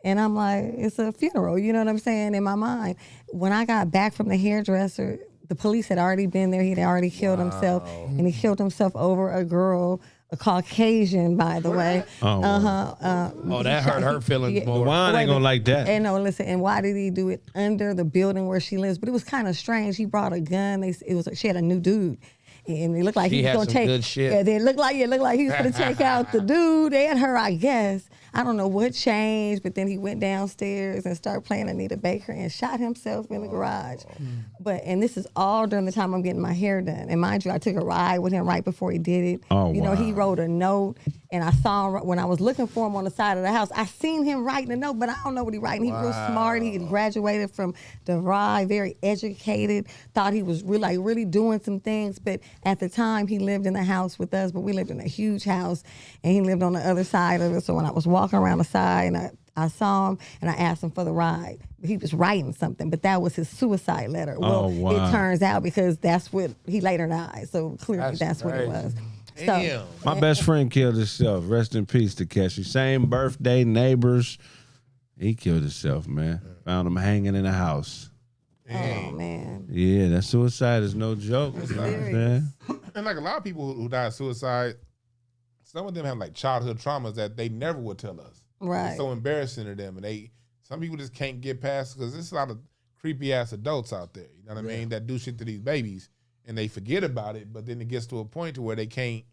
And I'm like, it's a funeral, you know what I'm saying, in my mind. When I got back from the hairdresser, the police had already been there. He'd already killed himself. And he killed himself over a girl, a Caucasian, by the way. Oh, Oh, that hurt her feelings Yeah. more. Juan ain't gonna like that. And no, listen, and why did he do it under the building where she lives? But it was kind of strange. He brought a gun. She had a new dude. And it looked like She he was had gonna some take good shit. Yeah, it looked like he was gonna take out the dude and her, I guess. I don't know what changed, but then he went downstairs and started playing Anita Baker and shot himself in the garage. And this is all during the time I'm getting my hair done. And mind you, I took a ride with him right before he did it. Oh, you know, he wow. wrote a note, and I saw him when I was looking for him on the side of the house. I seen him writing a note, but I don't know what he writing. He real smart. He had graduated from DeVry, very educated. Thought he was really doing some things. But at the time, he lived in the house with us. But we lived in a huge house, and he lived on the other side of it. So when I was walking around the side, and I saw him, and I asked him for the ride. He was writing something, but that was his suicide letter. Well, Oh, wow. it turns out because that's what he later died. So clearly, that's what it was. So, My best friend killed himself. Rest in peace to Keshy. Same birthday, neighbors. He killed himself, man. Found him hanging in the house. oh man. Yeah, that suicide is no joke. You know what I'm saying? And like a lot of people who die of suicide, some of them have like childhood traumas that they never would tell us. Right. It's so embarrassing to them, and some people just can't get past because there's a lot of creepy ass adults out there. You know what I mean? That do shit to these babies, and they forget about it. But then it gets to a point to where they can't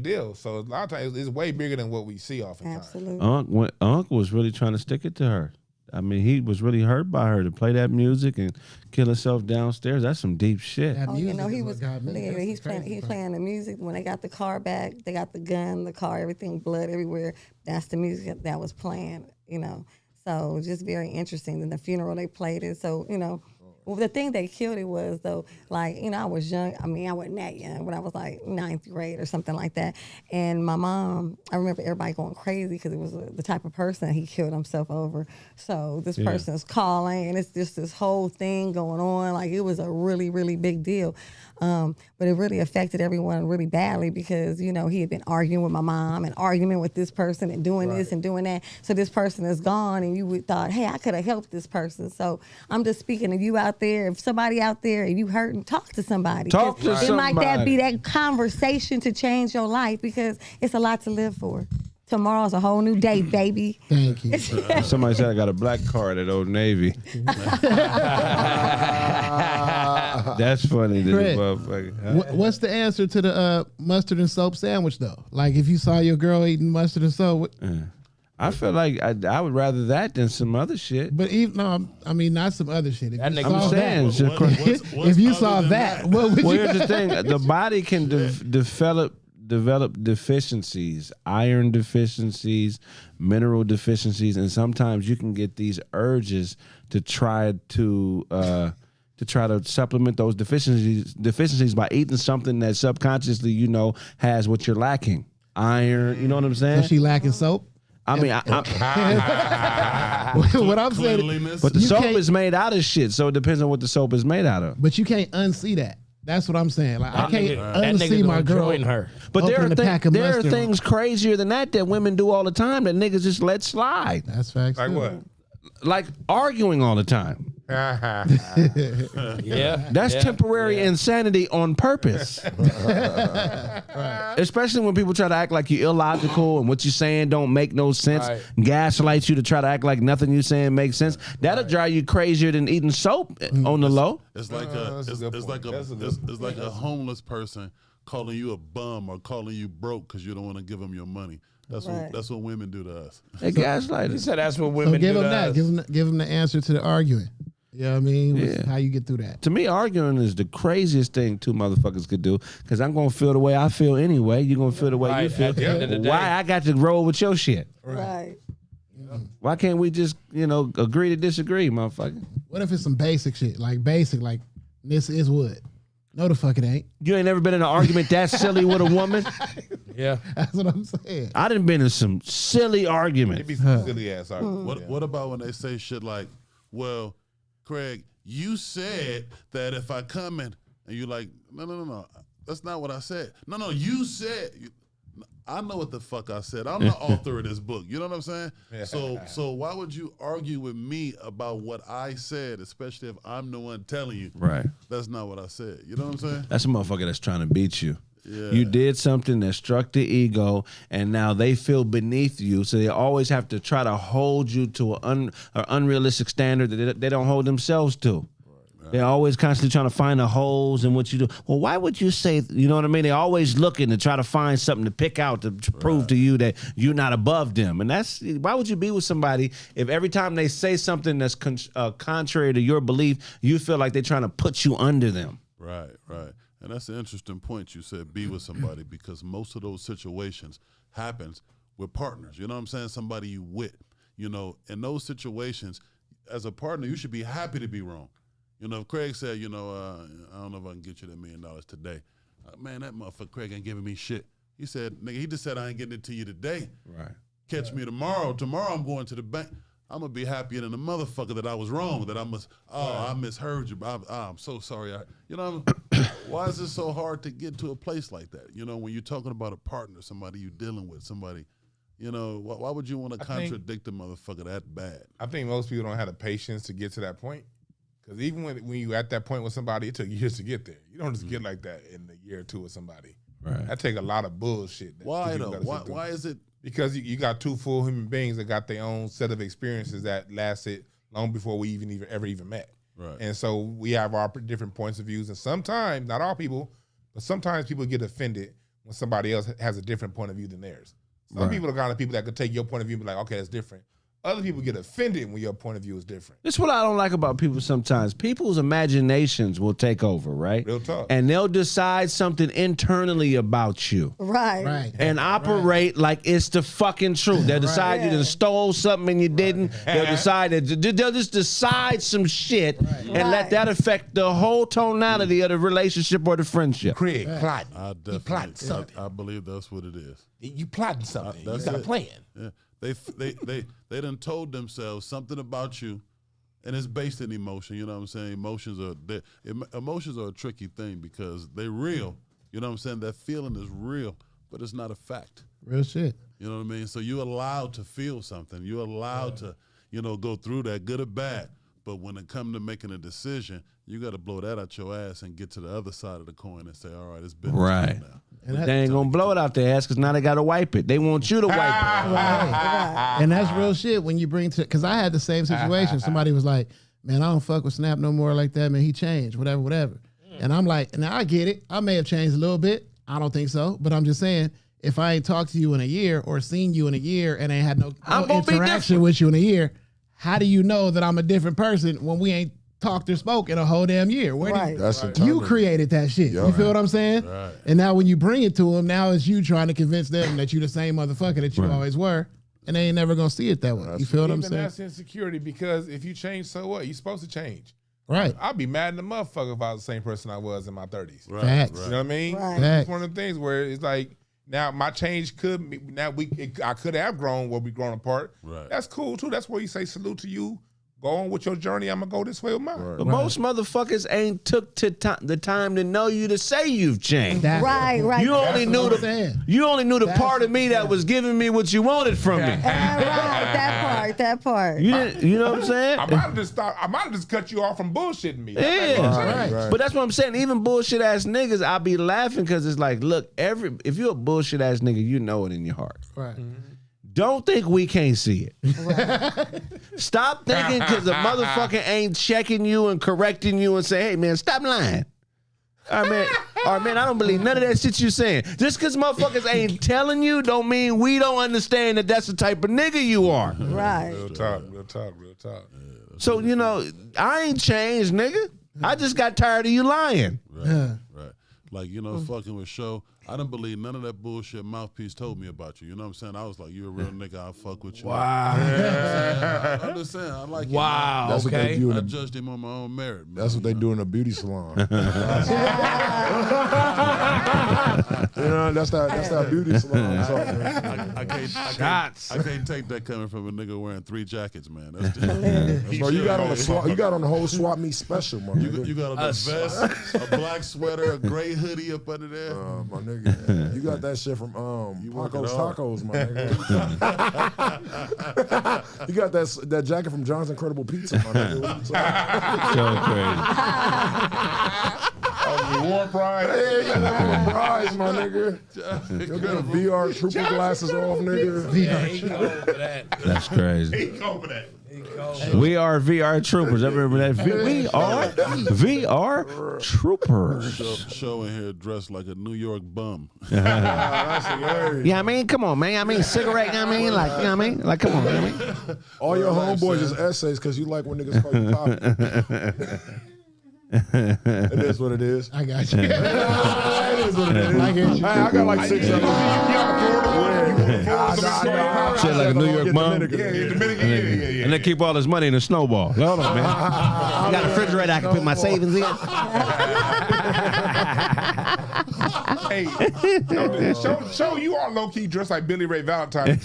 deal. So a lot of times it's way bigger than what we see oftentimes. Absolutely. Unc was really trying to stick it to her. I mean, he was really hurt by her to play that music and kill herself downstairs. That's some deep shit. That Oh, music you know, he is was. what got me. Yeah, That's he's the crazy part. playing the music. When they got the car back, they got the gun, the car, everything, blood everywhere. That's the music that was playing. You know, so just very interesting. In the funeral, they played it. So you know. Well, the thing that killed it was, though, like, you know, I was young. I mean, I wasn't that young, but I was like 9th grade or something like that. And my mom, I remember everybody going crazy because it was the type of person he killed himself over. So this person's calling, and it's just this whole thing going on. Like, it was a really, really big deal. But it really affected everyone really badly because, you know, he had been arguing with my mom and arguing with this person and doing this and doing that. So this person is gone, and you would thought, hey, I could have helped this person. So I'm just speaking to you out there. If somebody out there, if you hurting, talk to somebody. Talk to It might that be somebody. that conversation to change your life because it's a lot to live for. Tomorrow's a whole new day, baby. Thank you. Somebody said I got a black card at Old Navy. That's funny. This Kraig, motherfucker. Huh? What's the answer to the mustard and soap sandwich, though? Like, if you saw your girl eating mustard and soap, I feel like I would rather that than some other shit. but even no, I mean not some other shit. If That you nigga saw was saying, that, it's just cra- if you other saw than that, what would Well, you? here's the thing: the body can develop deficiencies, iron deficiencies, mineral deficiencies, and sometimes you can get these urges to try to supplement those deficiencies by eating something that subconsciously you know has what you're lacking. Iron, you know what I'm saying? So she lacking soap? I mean, What I'm saying, Cleanliness. but the You soap can't- is made out of shit, so it depends on what the soap is made out of. but you can't unsee that. That's what I'm saying. Like, I can't That unsee nigga my gonna girl. join her. But there opening are, a pack of there are mustard. things crazier than that women do all the time that niggas just let slide. That's facts. Like too. what? Like arguing all the time. Yeah. That's yeah, temporary insanity on purpose. Especially when people try to act like you're illogical and what you're saying don't make no sense. Right. Gaslight you to try to act like nothing you're saying makes sense. That'll drive you crazier than eating soap on the low. It's like that's a good point. That's a good point. it's like a homeless person calling you a bum or calling you broke because you don't want to give them your money. That's Right. what women do to us. They gaslight He us. said that's what So women give do them to that. us. Give them the answer to the arguing. You know what I mean? Yeah. How you get through that? To me, arguing is the craziest thing two motherfuckers could do because I'm going to feel the way I feel anyway. You're going to feel the way you Right, feel. at the end of the day. Why I got to roll with your shit? Right. Why can't we just, agree to disagree, motherfucker? What if it's some basic shit? Like this is wood. No, the fuck it ain't. You ain't never been in an argument that silly with a woman? Yeah. That's what I'm saying. I done been in some silly arguments. It'd be some silly ass argument. What about when they say shit like, well, Kraig, you said that if I come in and you're like, no, that's not what I said. No, you said. I know what the fuck I said. I'm the author of this book. You know what I'm saying? So why would you argue with me about what I said, especially if I'm the one telling you? Right. That's not what I said. You know what I'm saying? That's a motherfucker that's trying to beat you. Yeah. You did something that struck the ego, and now they feel beneath you, so they always have to try to hold you to an unrealistic standard that they don't hold themselves to. They're always constantly trying to find the holes in what you do. Well, why would you say, you know what I mean? They're always looking to try to find something to pick out to prove to you that you're not above them. And why would you be with somebody if every time they say something that's contrary to your belief, you feel like they're trying to put you under them? Right. And that's an interesting point you said, be with somebody, because most of those situations happens with partners. You know what I'm saying? Somebody you with. In those situations, as a partner, you should be happy to be wrong. If Kraig said, I don't know if I can get you that $1 million today. Man, that motherfucker Kraig ain't giving me shit. He said, nigga, he just said I ain't getting it to you today. Right. Catch me tomorrow. Tomorrow I'm going to the bank. I'm going to be happier than the motherfucker that I was wrong, that I misheard you. I'm so sorry. Why is it so hard to get to a place like that? When you're talking about a partner, somebody you're dealing with, somebody, why would you want to contradict the motherfucker that bad? I think most people don't have the patience to get to that point. Because even when you at that point with somebody, it took years to get there. You don't just get like that in a year or two with somebody. Right. That take a lot of bullshit. Why though? Why is it? Because you got two full human beings that got their own set of experiences that lasted long before we ever met. Right. And so we have our different points of views. And sometimes, not all people, but sometimes people get offended when somebody else has a different point of view than theirs. Some people are kind of people that could take your point of view and be like, okay, that's different. Other people get offended when your point of view is different. That's what I don't like about people sometimes. People's imaginations will take over, right? Real talk. And they'll decide something internally about you. Right. And operate like it's the fucking truth. They'll decide you done stole something and you didn't. They'll decide that they'll just decide some shit and let that affect the whole tonality of the relationship or the friendship. Kraig, plotting. I He plotting something. I believe that's what it is. You plotting something. That's you got a it. plan. Yeah. They done told themselves something about you, and it's based in emotion. You know what I'm saying? Emotions are a tricky thing because they're real. You know what I'm saying? That feeling is real, but it's not a fact. Real shit. You know what I mean? So you're allowed to feel something. You're allowed to, go through that, good or bad. But when it comes to making a decision, you got to blow that out your ass and get to the other side of the coin and say, all right, it's been Right. now. But they ain't gonna blow it out their ass because now they gotta wipe it. They want you to wipe it. Right. And that's real shit when you bring to, because I had the same situation. Somebody was like, man, I don't fuck with Snap no more like that, man. He changed, whatever. And I'm like, now I get it. I may have changed a little bit. I don't think so. But I'm just saying, if I ain't talked to you in a year or seen you in a year and ain't had no interaction with you in a year, how do you know that I'm a different person when we ain't talked or spoke in a whole damn year? You created that shit. You feel what I'm saying? Right. And now when you bring it to them, now it's you trying to convince them that you the same motherfucker that you always were, and they ain't never gonna see it that way. You feel what I'm saying? That's insecurity because if you change, so what? You're supposed to change. Right. I'd be mad in the motherfucker if I was the same person I was in my 30s. Right. Facts. You know what I mean? Right. It's one of the things where it's like, now my change could be, I could have grown where we grown apart. Right. That's cool too. That's where you say salute to you. Go on with your journey. I'm gonna go this way with mine. But most motherfuckers ain't took the time to know you to say you've changed. Right. You only knew the part of me that was giving me what you wanted from me. That part. You didn't, you know what I'm saying? I might have just cut you off from bullshitting me. Yeah. Right. But that's what I'm saying. Even bullshit ass niggas, I be laughing because it's like, look, if you're a bullshit ass nigga, you know it in your heart. Right. Don't think we can't see it. Stop thinking because the motherfucker ain't checking you and correcting you and say, hey man, stop lying. All right, man, I don't believe none of that shit you saying. Just because motherfuckers ain't telling you don't mean we don't understand that that's the type of nigga you are. Right. Real talk. So, I ain't changed, nigga. I just got tired of you lying. Right. Like, fucking with Show, I didn't believe none of that bullshit Mouthpiece told me about you. You know what I'm saying? I was like, you a real nigga, I'll fuck with you. Wow. I'm just saying, I like Wow. That's what they do. I judged him on my own merit. Man. That's what they do in a beauty salon. That's that beauty salon. I can't take that coming from a nigga wearing 3 jackets, man. That's Bro, you got on the whole swap meet special, man. You got on a vest, a black sweater, a gray hoodie up under there. My nigga, you got that shit from Paco's Tacos, my nigga. You got that jacket from John's Incredible Pizza, my nigga. So crazy. War Pride. Hey, you got that War Prize, my nigga. You got the VR trooper glasses off, nigga. That's crazy. He over that. We are VR troopers. I remember that. We are VR troopers. Show in here dressed like a New York bum. That's hilarious. Yeah, I mean, come on, man. I mean, cigarette. I mean, like, you know what I mean? Like, come on, man. All your homeboys is essays because you like when niggas call you poppy. It is what it is. I got you. It is what it is. I get you. I got like 6 of them. Shit like a New York bum. Yeah. And they keep all this money in a snowball. Hold on, man. You got a refrigerator I can put my savings in? Hey, show you are low key dressed like Billy Ray Valentine.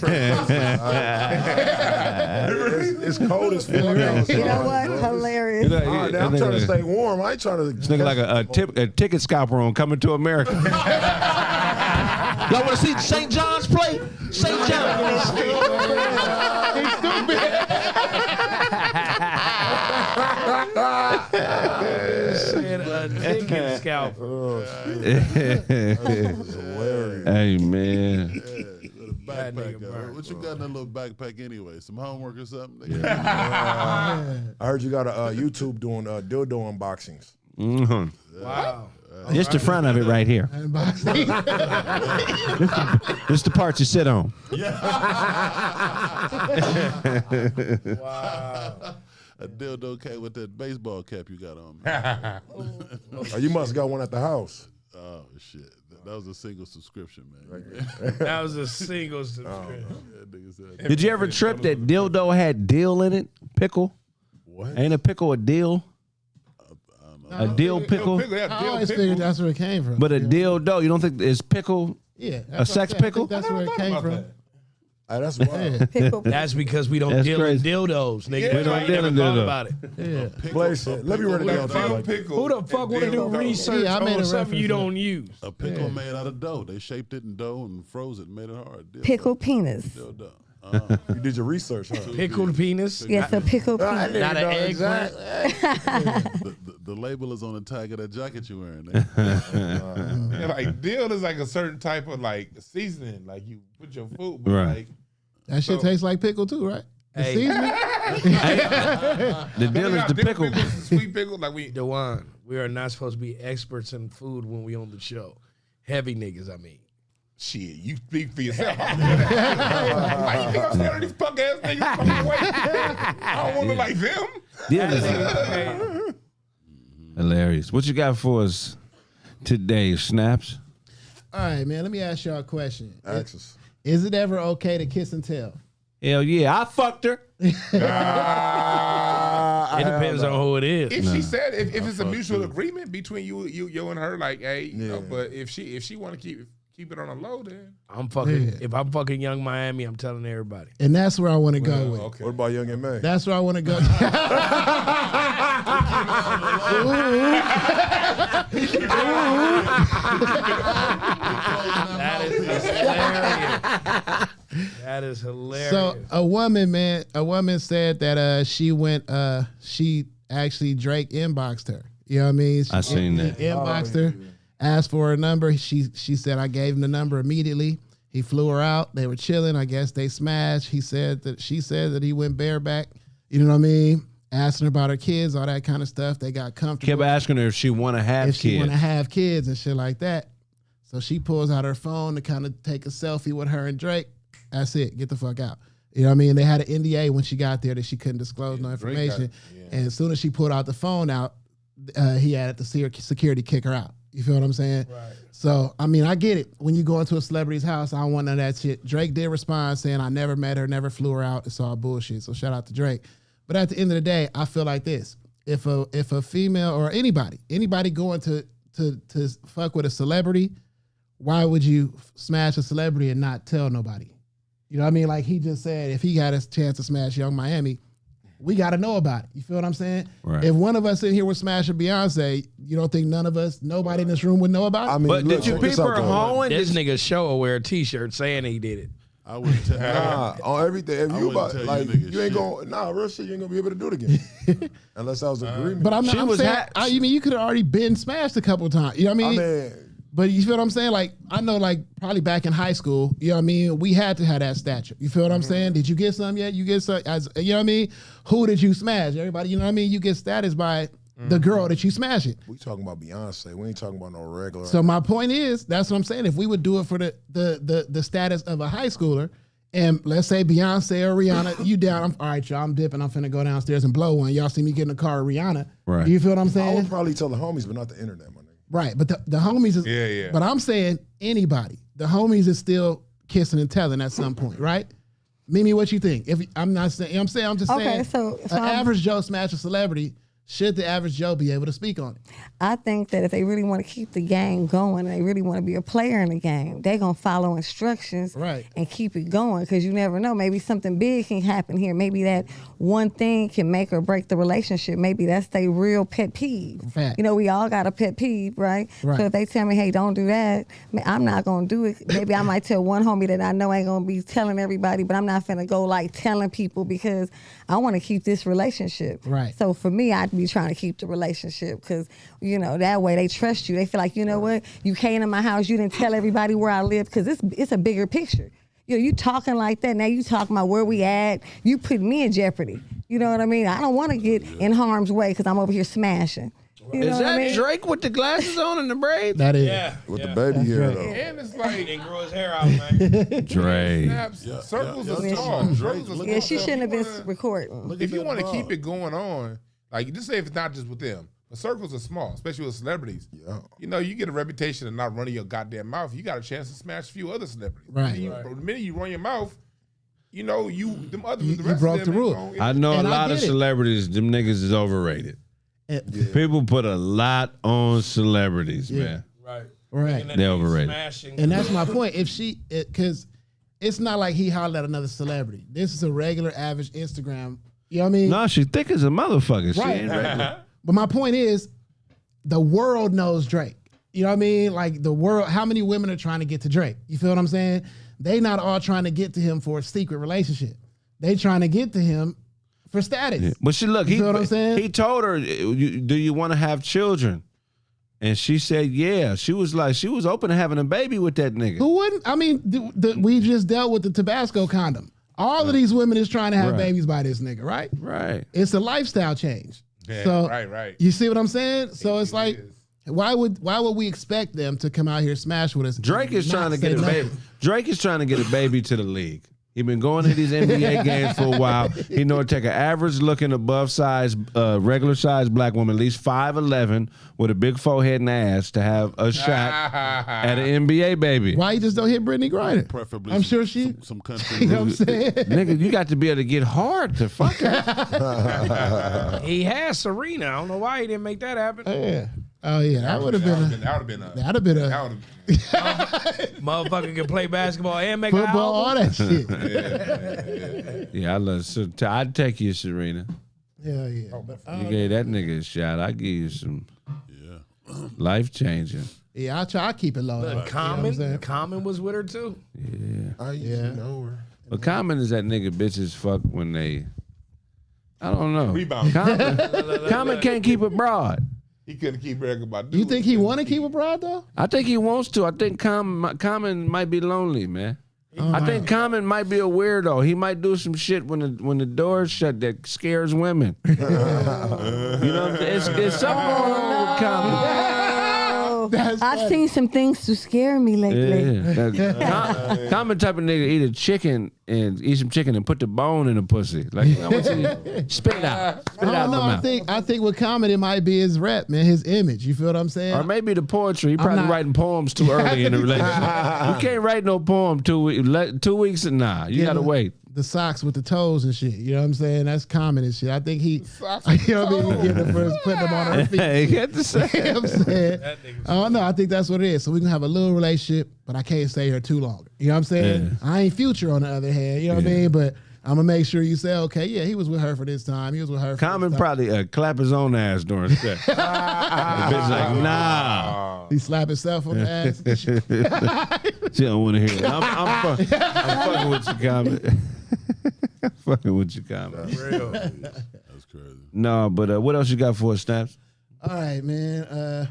It's cold as fuck. You know what? Hilarious. I'm trying to stay warm. I ain't trying to. This nigga like a ticket scalper on Coming to America. Y'all want to see St. John's play? St. John's. He's stupid. Said a nigga scalp. Hilarious. Hey, man. That nigga Backpack. burnt, What you got in that little backpack anyway? Some homework or something? I heard you got a YouTube doing dildo unboxings. Wow. Just the front of it right here. Unboxing. This the part you sit on. Wow. A dildo came with that baseball cap you got on. Man. Oh, you must got one at the house. Oh shit, that was a single subscription, man. That was a single subscription. That nigga said, Did you ever trip that dildo had dill in it? Pickle? What? Ain't a pickle a dill? A dill pickle? I always figured that's where it came from. But a dildo, you don't think it's pickle? yeah, a sex pickle? That's where it came from. Hey, that's wild. Pickle. That's because we don't That's deal in crazy. dildos, nigga. Yeah, we don't I deal never in thought dildo. about it. Yeah. Play shit. Let me write it down. Dill pickle. Who the fuck want to do dildo. research Yeah, I made on a something you reference. don't use? a pickle made out of dough. They shaped it in dough and froze it, and made it hard. Dildo. Pickle penis. Dildo. You did your research, huh? Pickled penis? Yes, a pickle penis. Not an eggplant? The label is on the tag of that jacket you're wearing. Eh? Yeah, like dill is like a certain type of like seasoning, like you put your food, but Right. like That shit tastes like pickle too, right? The Hey. seasoning? The dill is the pickle. sweet pickle, like we. Dewan, we are not supposed to be experts in food when we on the show. Heavy niggas, I mean. Shit, you speak for yourself. Why you think I'm standing on these punk ass niggas fucking way? I don't want to like them. Dill is hilarious. What you got for us today, Snaps? All right, man. Let me ask y'all a question. Axis. Is it ever okay to kiss and tell? Hell yeah, I fucked her. It depends on who it is. If she said, if it's a mutual agreement between you and her, like, hey, you know, but if she want to keep it on a low, then I'm fucking. If I'm fucking Young Miami, I'm telling everybody. And that's where I want to go with. okay. What about Young and May? That's where I want to go. That is hilarious. That is hilarious. So a woman said that she actually Drake inboxed her. You know what I mean? I seen that. He inboxed her, asked for her number. She said, I gave him the number immediately. He flew her out. They were chilling. I guess they smashed. She said that he went bareback. You know what I mean? Asking her about her kids, all that kind of stuff. They got comfortable. Kept asking her if she want to have if she kids. want to have kids and shit like that. So she pulls out her phone to kind of take a selfie with her and Drake. That's it. Get the fuck out. You know what I mean? They had an NDA when she got there that she couldn't disclose no information. And as soon as she pulled out the phone out, he had the security kick her out. You feel what I'm saying? Right. So, I mean, I get it. When you go into a celebrity's house, I don't want none of that shit. Drake did respond saying, I never met her, never flew her out. It's all bullshit. So shout out to Drake. But at the end of the day, I feel like this. If a female or anybody going to fuck with a celebrity, why would you smash a celebrity and not tell nobody? You know what I mean? Like he just said, if he got a chance to smash Young Miami, we got to know about it. You feel what I'm saying? Right. If one of us in here was smashing Beyonce, you don't think nobody in this room would know about it? I mean, But look, did you check this peep out, her though. hoeing? this nigga show will wear a t-shirt saying he did it. I wouldn't tell. Nah, on everything. If I you wouldn't about tell you like niggas you ain't shit. gonna real shit. You ain't gonna be able to do it again unless that was an agreement. But I'm She was saying, ha- you mean you could have already been smashed a couple of times. You know what I mean? But you feel what I'm saying? Like, I know, like, probably back in high school, you know what I mean? We had to have that stature. You feel what I'm saying? Did you get some yet? You get some, you know what I mean? Who did you smash? Everybody, you know what I mean? You get status by the girl that you smash it. we talking about Beyonce. We ain't talking about no regular. So my point is, that's what I'm saying. If we would do it for the status of a high schooler, and let's say Beyonce or Rihanna, you down, all right, y'all, I'm dipping. I'm finna go downstairs and blow one. Y'all see me get in the car with Rihanna. Right. You feel what I'm I saying? would probably tell the homies, but not the internet, my nigga. Right, but the homies is Yeah. But I'm saying anybody. The homies is still kissing and telling at some point, right? Mimi, what you think? If I'm not saying, you know what I'm just Okay, saying. so an I'm- average Joe smash a celebrity. Should the average Joe be able to speak on it? I think that if they really want to keep the game going and they really want to be a player in the game, they're going to follow instructions Right. and keep it going because you never know. Maybe something big can happen here. Maybe that one thing can make or break the relationship. Maybe that's their real pet peeve. Fact. You know, we all got a pet peeve, right? Right. So if they tell me, hey, don't do that, I'm not going to do it. Maybe I might tell one homie that I know ain't going to be telling everybody, but I'm not finna go like telling people because I want to keep this relationship. Right. So for me, I be trying to keep the relationship because, you know, that way they trust you. They feel like, you know what, you came to my house, you didn't tell everybody where I live because it's a bigger picture. You know, you talking like that, now you talking about where we at, you put me in jeopardy. You know what I mean? I don't want to get in harm's way because I'm over here smashing. You know Is what that I mean? Drake with the glasses on and the braids? That is. Yeah. With the baby hair though. And it's He like didn't grow his hair out, man. Drake. circles yeah, are yeah. small. Drake, Circles are look Yeah, small. she So shouldn't have been wanna- recording. If you want to keep it going on, like just say if it's not just with them, but circles are small, especially with celebrities. Yeah. You know, you get a reputation of not running your goddamn mouth. You got a chance to smash a few other celebrities. Right. The minute you run your mouth, you know them other. You the rest broke of them the ain't rule. gonna- I know And a I lot of get it. celebrities, them niggas is overrated. It- People put a lot on celebrities, man. Right. Right. They overrated. Smashing. And that's my point. If because it's not like he hollered at another celebrity. This is a regular, average Instagram. You know what I mean? No, she thick as a motherfucker. She Right. ain't regular. But my point is, the world knows Drake. You know what I mean? Like the world, how many women are trying to get to Drake? You feel what I'm saying? They not all trying to get to him for a secret relationship. They trying to get to him for status. But she look, You feel what I'm saying? he told her, do you want to have children? And she said, yeah. She was open to having a baby with that nigga. Who wouldn't? I mean, we just dealt with the Tabasco condom. All of these women is trying to have Right. babies by this nigga, right? Right. It's a lifestyle change. Yeah, So right. you see what I'm saying? So it's It like, is. why would we expect them to come out here smash with us? Drake is and trying to not get say a nothing? baby. Drake is trying to get a baby to the league. He been going to these NBA games for a while. He know it take an average looking above size, regular size black woman, at least 5'11", with a big forehead and ass to have a shot at an NBA baby. Why you just don't hit Brittany Griner? Preferably, I'm sure she. some country. You know what I'm saying? Nigga, you got to be able to get hard to fuck her. He has Serena. I don't know why he didn't make that happen. Yeah. Oh yeah, that would have been. That'd have been a Motherfucker can play basketball and make football, all an album. that shit. Yeah, I love. So I'd take you, Serena. Hell yeah. But, You gave that nigga a shot. I give you some Yeah. life changing. yeah, I keep it low. Look, You know what I'm saying? Common was with her too. I used to know her. But Common is that nigga bitches fuck when they. I don't know. Rebound. Common can't keep it broad. He couldn't keep bragging about. You think he want to keep it broad though? I think he wants to. I think Common might be lonely, man. I think Common might be a weirdo. He might do some shit when the door's shut that scares women. You know what I'm saying? It's something going on with Common. That's I've funny. seen some things to scare me lately. Yeah. Common type of nigga eat a chicken and eat some chicken and put the bone in the pussy. Like I want you spit it out. Spit it out the mouth. I think with Common it might be his rep, man, his image. You feel what I'm saying? Or maybe the poetry. He probably not- writing poems too early in the relationship. You can't write no poem 2 weeks. 2 weeks and nah. You gotta wait. The socks with the toes and shit. You know what I'm saying? That's Common and shit. I think he, Socks you know what I mean? He getting the first, putting them on her feet. Hey, you got to say. You know what I'm saying? I don't know. I think that's what it is. So we can have a little relationship, but I can't stay here too long. You know what I'm saying? I ain't Future on the other hand. You know what I mean? But I'm gonna make sure you say, okay, yeah, he was with her for this time. He was with her. For Common this time. probably clap his own ass during sex. The bitch like, nah. He slap himself on the ass. and shit. She don't want to hear it. I'm fucking with you, Common. Fucking with you, Common. That's crazy. No, but what else you got for us, Snaps? All right, man.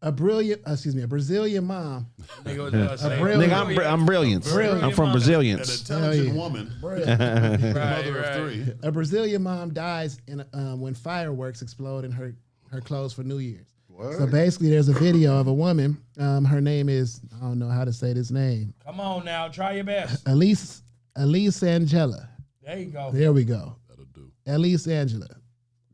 A Brazilian mom. Nigga, I'm brilliant. I'm from An Brazilians. intelligent yeah. woman, Right, mother of right. 3. A Brazilian mom dies in when fireworks explode in her clothes for New Year's. So basically, there's a video of a woman. Her name is, I don't know how to say this name. Come on now, try your best. Elise Angela. There you go. There we go. That'll do. Elise Angela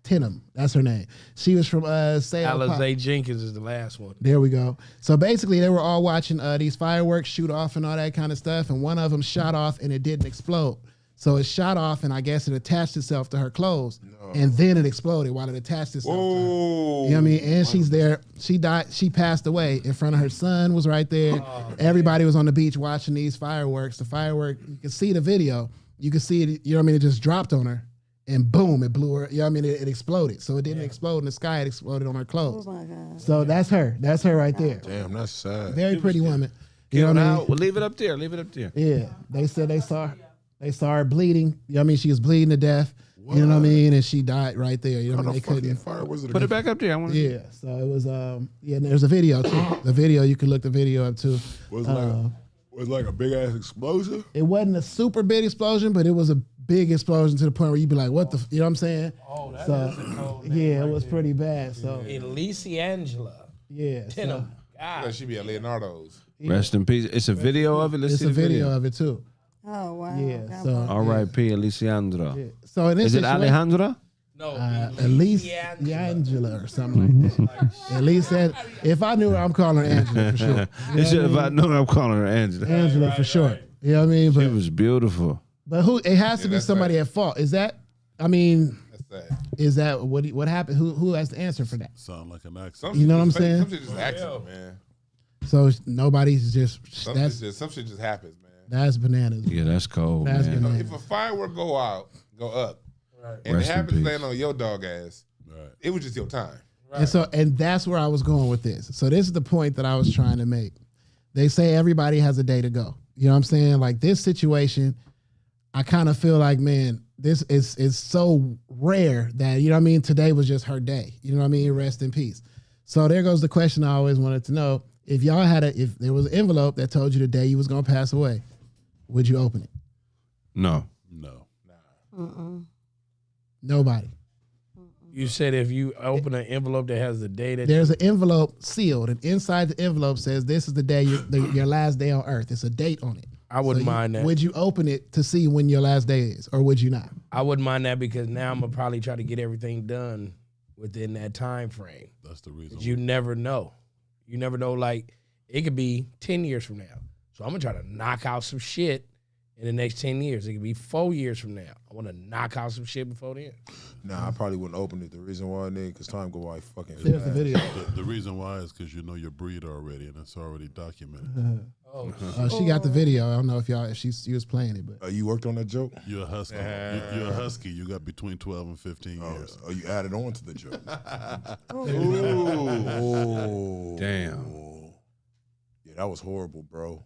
Tenham. That's her name. She was from Sale. Alizé Jenkins is the last one. There we go. So basically, they were all watching these fireworks shoot off and all that kind of stuff, and one of them shot off and it didn't explode. So it shot off, and I guess it attached itself to her clothes, and then it exploded while it attached itself to her. You know what I mean? And she's there. She died. She passed away in front of her son. Was right there. Everybody was on the beach watching these fireworks. The firework. You can see the video. You can see it. You know what I mean? It just dropped on her, and boom, it blew her. You know what I mean? It exploded. So it didn't explode in the sky. It exploded on her clothes. Oh my God. So that's her. That's her right there. Damn, that's sad. Very pretty woman. You know what I mean? Well, leave it up there. Leave it up there. Yeah. They said they saw her bleeding. You know what I mean? She was bleeding to death. You know what I mean? And she died right there. You know what I mean? They couldn't. Fire was it? Put it back up there. I want. Yeah, so it was yeah, and there's a video too. The video, you can look the video up too. Was like a big ass explosion. It wasn't a super big explosion, but it was a big explosion to the point where you'd be like, what the you know what I'm saying? Oh, that So is a cold yeah, it was pretty bad. So Elise Angela. yeah. So, Tenham. Yeah, God. she be at Leonardo's. Rest in peace. It's a video of it. Let's it's see a the video of it too. Oh wow. Yeah, God so- bless. R.I.P. Alessandra. Yeah. So in this Is it situation, Alejandra? No, Elise Angela or something like that. At least that, if I knew her, I'm calling her Angela for sure. It's just, if I know I'm calling her Angela. Angela for sure. You know what I mean? She But was beautiful. who? It has to be that's somebody at fault. Is that? I mean, That's sad. is that what happened? Who has to answer for that? Sound like an accident. Some You know shit what I'm just- saying? Some shit just accident, man. So nobody's just Some shit just happens, man. that's bananas. Yeah, that's cold, That's man. bananas. If a firework go up, and Rest it in happens to peace. land on your dog ass, Right. it was just your time. And that's where I was going with this. So this is the point that I was trying to make. They say everybody has a day to go. You know what I'm saying? Like this situation, I kind of feel like, man, this is so rare that, you know what I mean? Today was just her day. You know what I mean? Rest in peace. So there goes the question I always wanted to know. If y'all if there was an envelope that told you the day you was going to pass away, would you open it? No. No. Nobody. You said if you open an envelope that has the date that There's an envelope sealed, and inside the envelope says this is the day your last day on earth. It's a date on it. I wouldn't mind that. Would you open it to see when your last day is, or would you not? I wouldn't mind that because now I'm gonna probably try to get everything done within that time frame. That's the reason. You never know. You never know. Like it could be 10 years from now. So I'm gonna try to knock out some shit in the next 10 years. It could be 4 years from now. I want to knock out some shit before then. Nah, I probably wouldn't open it. The reason why, nigga, because time go by fucking There's the fast. video. The reason why is because you know your breed already, and it's already documented. She got the video. I don't know if she was playing it, but You worked on that joke? You're a husky. You're a husky. You got between 12 and 15 years. Oh, you added on to the joke. Ooh. Damn. Yeah, that was horrible, bro.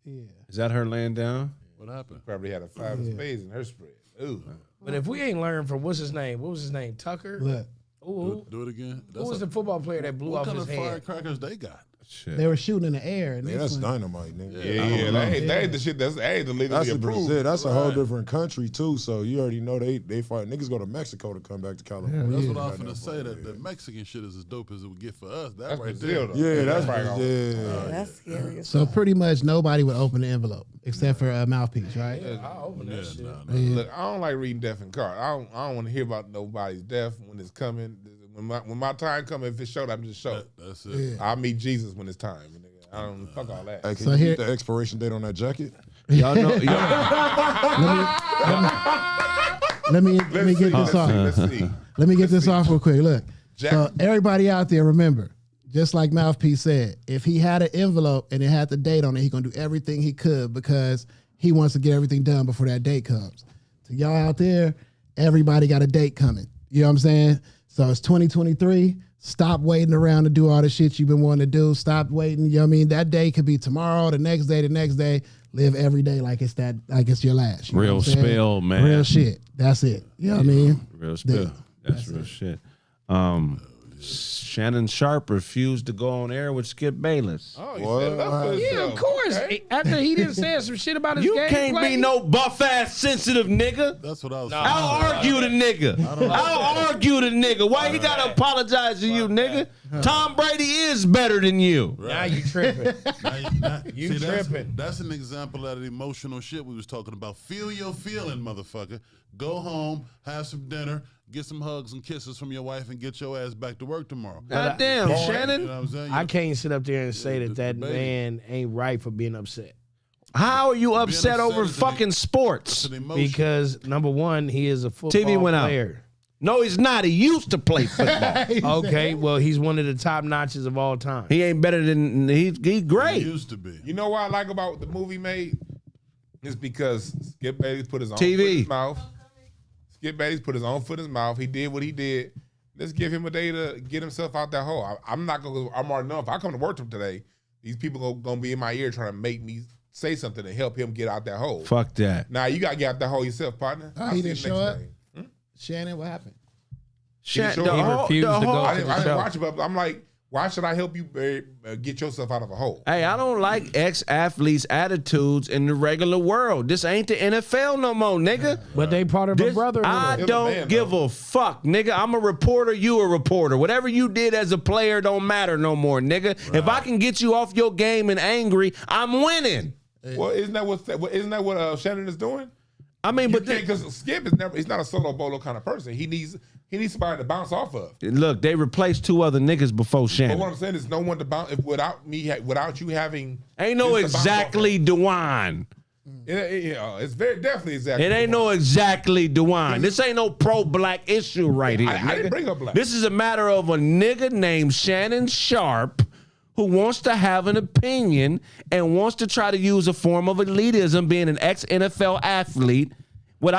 yeah. Is that her laying down? What happened? Probably had a 5 of spades in her spread. Ooh. But if we ain't learned from what's his name? What was his name? Tucker? Look, Ooh. Do it again. Who was the football player that blew what off kind his of hand? firecrackers they got? Shit. they were shooting in the air. And Yeah, this that's one- dynamite, nigga. Yeah, that ain't the shit that's the legally That's approved. Brazil. That's a whole different country too. So you already know they fight. Niggas go to Mexico to come back to California. That's Yeah. what I was finna say. That the Mexican shit is as dope as it would get for us. That That's right Brazil, there. though. Yeah, that's right on. Yeah, that's scary. as So pretty much nobody would open the envelope except for a mouthpiece, right? I'll open that shit. Look, I don't like reading death in cards. I don't want to hear about nobody's death when it's coming. When my time comes, if it's short, I'm just short. That's it. I'll meet Jesus when it's time. Nigga. I don't fuck all that. Hey, can So you here- get the expiration date on that jacket? Y'all know. Let me get this off. Let's see. Let me get this off real quick. Look, Jack- so everybody out there, remember, just like Mouthpiece said, if he had an envelope and it had the date on it, he's gonna do everything he could because he wants to get everything done before that date comes. So y'all out there, everybody got a date coming. You know what I'm saying? So it's 2023. Stop waiting around to do all the shit you've been wanting to do. Stop waiting. You know what I mean? That day could be tomorrow, the next day, the next day. Live every day like it's your last. You know Real what I'm saying? spill, man. Real shit. That's it. You know what I mean? Real spill. That's real shit. Shannon Sharp refused to go on air with Skip Bayless. Oh, you said enough for Yeah, yourself. of course. Okay. After he didn't say some shit about his You game can't play, be no buff ass sensitive nigga. That's what I was. I'll argue the nigga. I'll argue the nigga. Why you gotta apologize to you, nigga? Tom Brady is better than you. Now you tripping. You tripping. That's an example of that emotional shit we was talking about. Feel your feeling, motherfucker. Go home, have some dinner, get some hugs and kisses from your wife, and get your ass back to work tomorrow. God damn, You know Shannon. what I'm saying? I can't sit up there and say that baby. man ain't right for being upset. How are you upset upset over is an- fucking sports? It's an emotion. Because number one, he is a football TV went out. player. No, he's not. He used to play football. Okay, well, he's one of the top notches of all time. He ain't better than he It great. used to be. You know what I like about the movie made? It's because Skip Bayless put his own foot in TV. his mouth. Skip Bayless put his own foot in his mouth. He did what he did. Let's give him a day to get himself out that hole. I'm not gonna. I'm already know if I come to work today, these people gonna be in my ear trying to make me say something to help him get out that hole. Fuck that. Now you gotta get out that hole yourself, partner. Oh, I'll he see didn't you next show up? day. Shannon, what happened? Shan- He the whole- refused the to go whole- I to didn't show. watch it, but I'm like, why should I help you get yourself out of a hole? Hey, I don't like ex-athletes' attitudes in the regular world. This ain't the NFL no more, nigga. But they part of a This- brotherhood. I You're the don't man, give a fuck, nigga. I'm a reporter, you a reporter. Whatever you did as a player don't matter no more, nigga. If I can get you off your game and angry, I'm winning. Well, isn't that what Shannon is doing? I mean, but Because Skip he's not a solo bolo kind of person. He needs somebody to bounce off of. look, they replaced 2 other niggas before But Shannon. what I'm saying is, no one to bounce without you having. Ain't no this to bounce off of. exactly DeWine. It's very definitely exactly. It ain't no exactly DeWine. This ain't no pro-black issue right here. I didn't nigga. bring up black. This is a matter of a nigga named Shannon Sharp who wants to have an opinion and wants to try to use a form of elitism, being an ex-NFL athlete.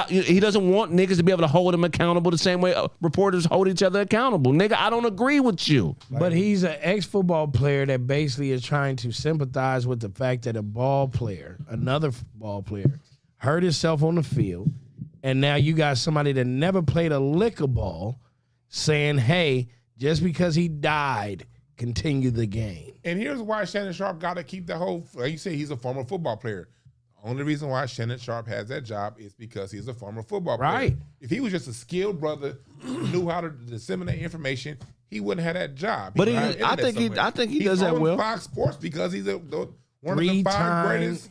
He doesn't want niggas to be able to hold him accountable the same way reporters hold each other accountable. Nigga, I don't agree with you. But he's an ex-football player that basically is trying to sympathize with the fact that another ball player, hurt himself on the field, and now you got somebody that never played a lick of ball saying, hey, just because he died, continue the game. And here's why Shannon Sharp got to keep the whole. Like you say, he's a former football player. Only reason why Shannon Sharp has that job is because he's a former football player. Right. If he was just a skilled brother who knew how to disseminate information, he wouldn't have that job. But I think he does that well. Fox Sports because he's one of the Three-time 5 greatest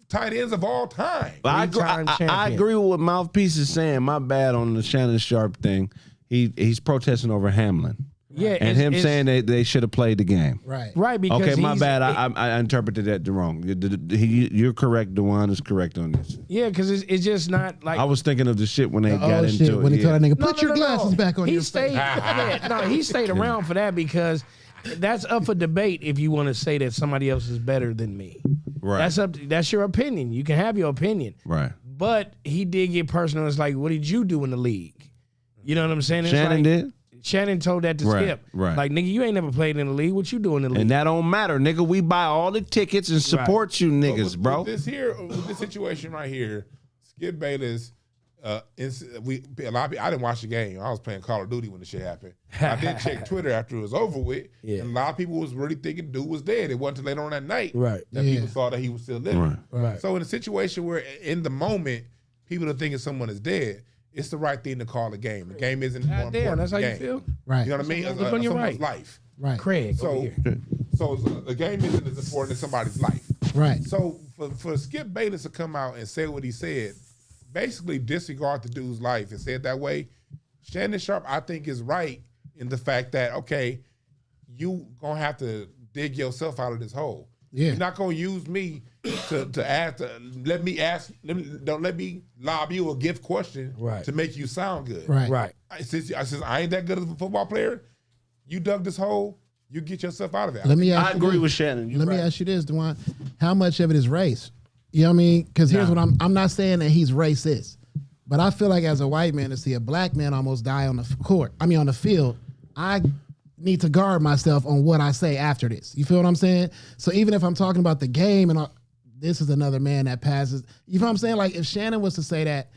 tight ends of all time. But I Three-time champion. agree with what Mouthpiece is saying. My bad on the Shannon Sharp thing. He's protesting over Hamlin. Yeah, And him saying they should have played the game. right because Okay, my he's- bad. I interpreted that wrong. You're correct. Dewan is correct on this. Yeah, because it's just not like I was thinking of the shit when they got Oh into shit! it. When he yeah. told that nigga, put your glasses back on he your stayed, face. yeah, he stayed around for that because that's up for debate if you want to say that somebody else is better than me. Right. That's your opinion. You can have your opinion. Right. But he did get personal. It's like, what did you do in the league? You know what I'm saying? It's Shannon like, did? Shannon told that to Right, Skip. right. Like, nigga, you ain't never played in the league. What you doing in the league? And that don't matter, nigga. We buy all the tickets and support you niggas, bro. With this situation right here, Skip Bayless. A lot of people, I didn't watch the game. I was playing Call of Duty when the shit happened. I did check Twitter after it was over with, Yeah. and a lot of people was really thinking dude was dead. It wasn't until later on that night Right. that people saw that he was still living. Right. So in a situation where in the moment people are thinking someone is dead, it's the right thing to call a game. The game isn't more important. Damn, that's how than you the game. feel? Right. You know what I mean? Look on your Someone's right. life. Right. Craig, So, over here. so the game isn't as important as somebody's life. Right. So for Skip Bayless to come out and say what he said, basically disregard the dude's life and say it that way, Shannon Sharp, I think, is right in the fact that, okay, you gonna have to dig yourself out of this hole. Yeah. You're not gonna use me to ask. Don't let me lob you a gift question Right. to make you sound good. Right. Right. Since I ain't that good of a football player, you dug this hole. You get yourself out of it. Let me ask I you agree this. with Shannon. You're Let me right. ask you this, Dewan. How much of it is race? You know what I mean? Because here's what I'm not saying that he's racist, but I feel like as a white man to see a black man almost die on the court, on the field, I need to guard myself on what I say after this. You feel what I'm saying? So even if I'm talking about the game and this is another man that passes, you feel what I'm saying? Like if Shannon was to say that,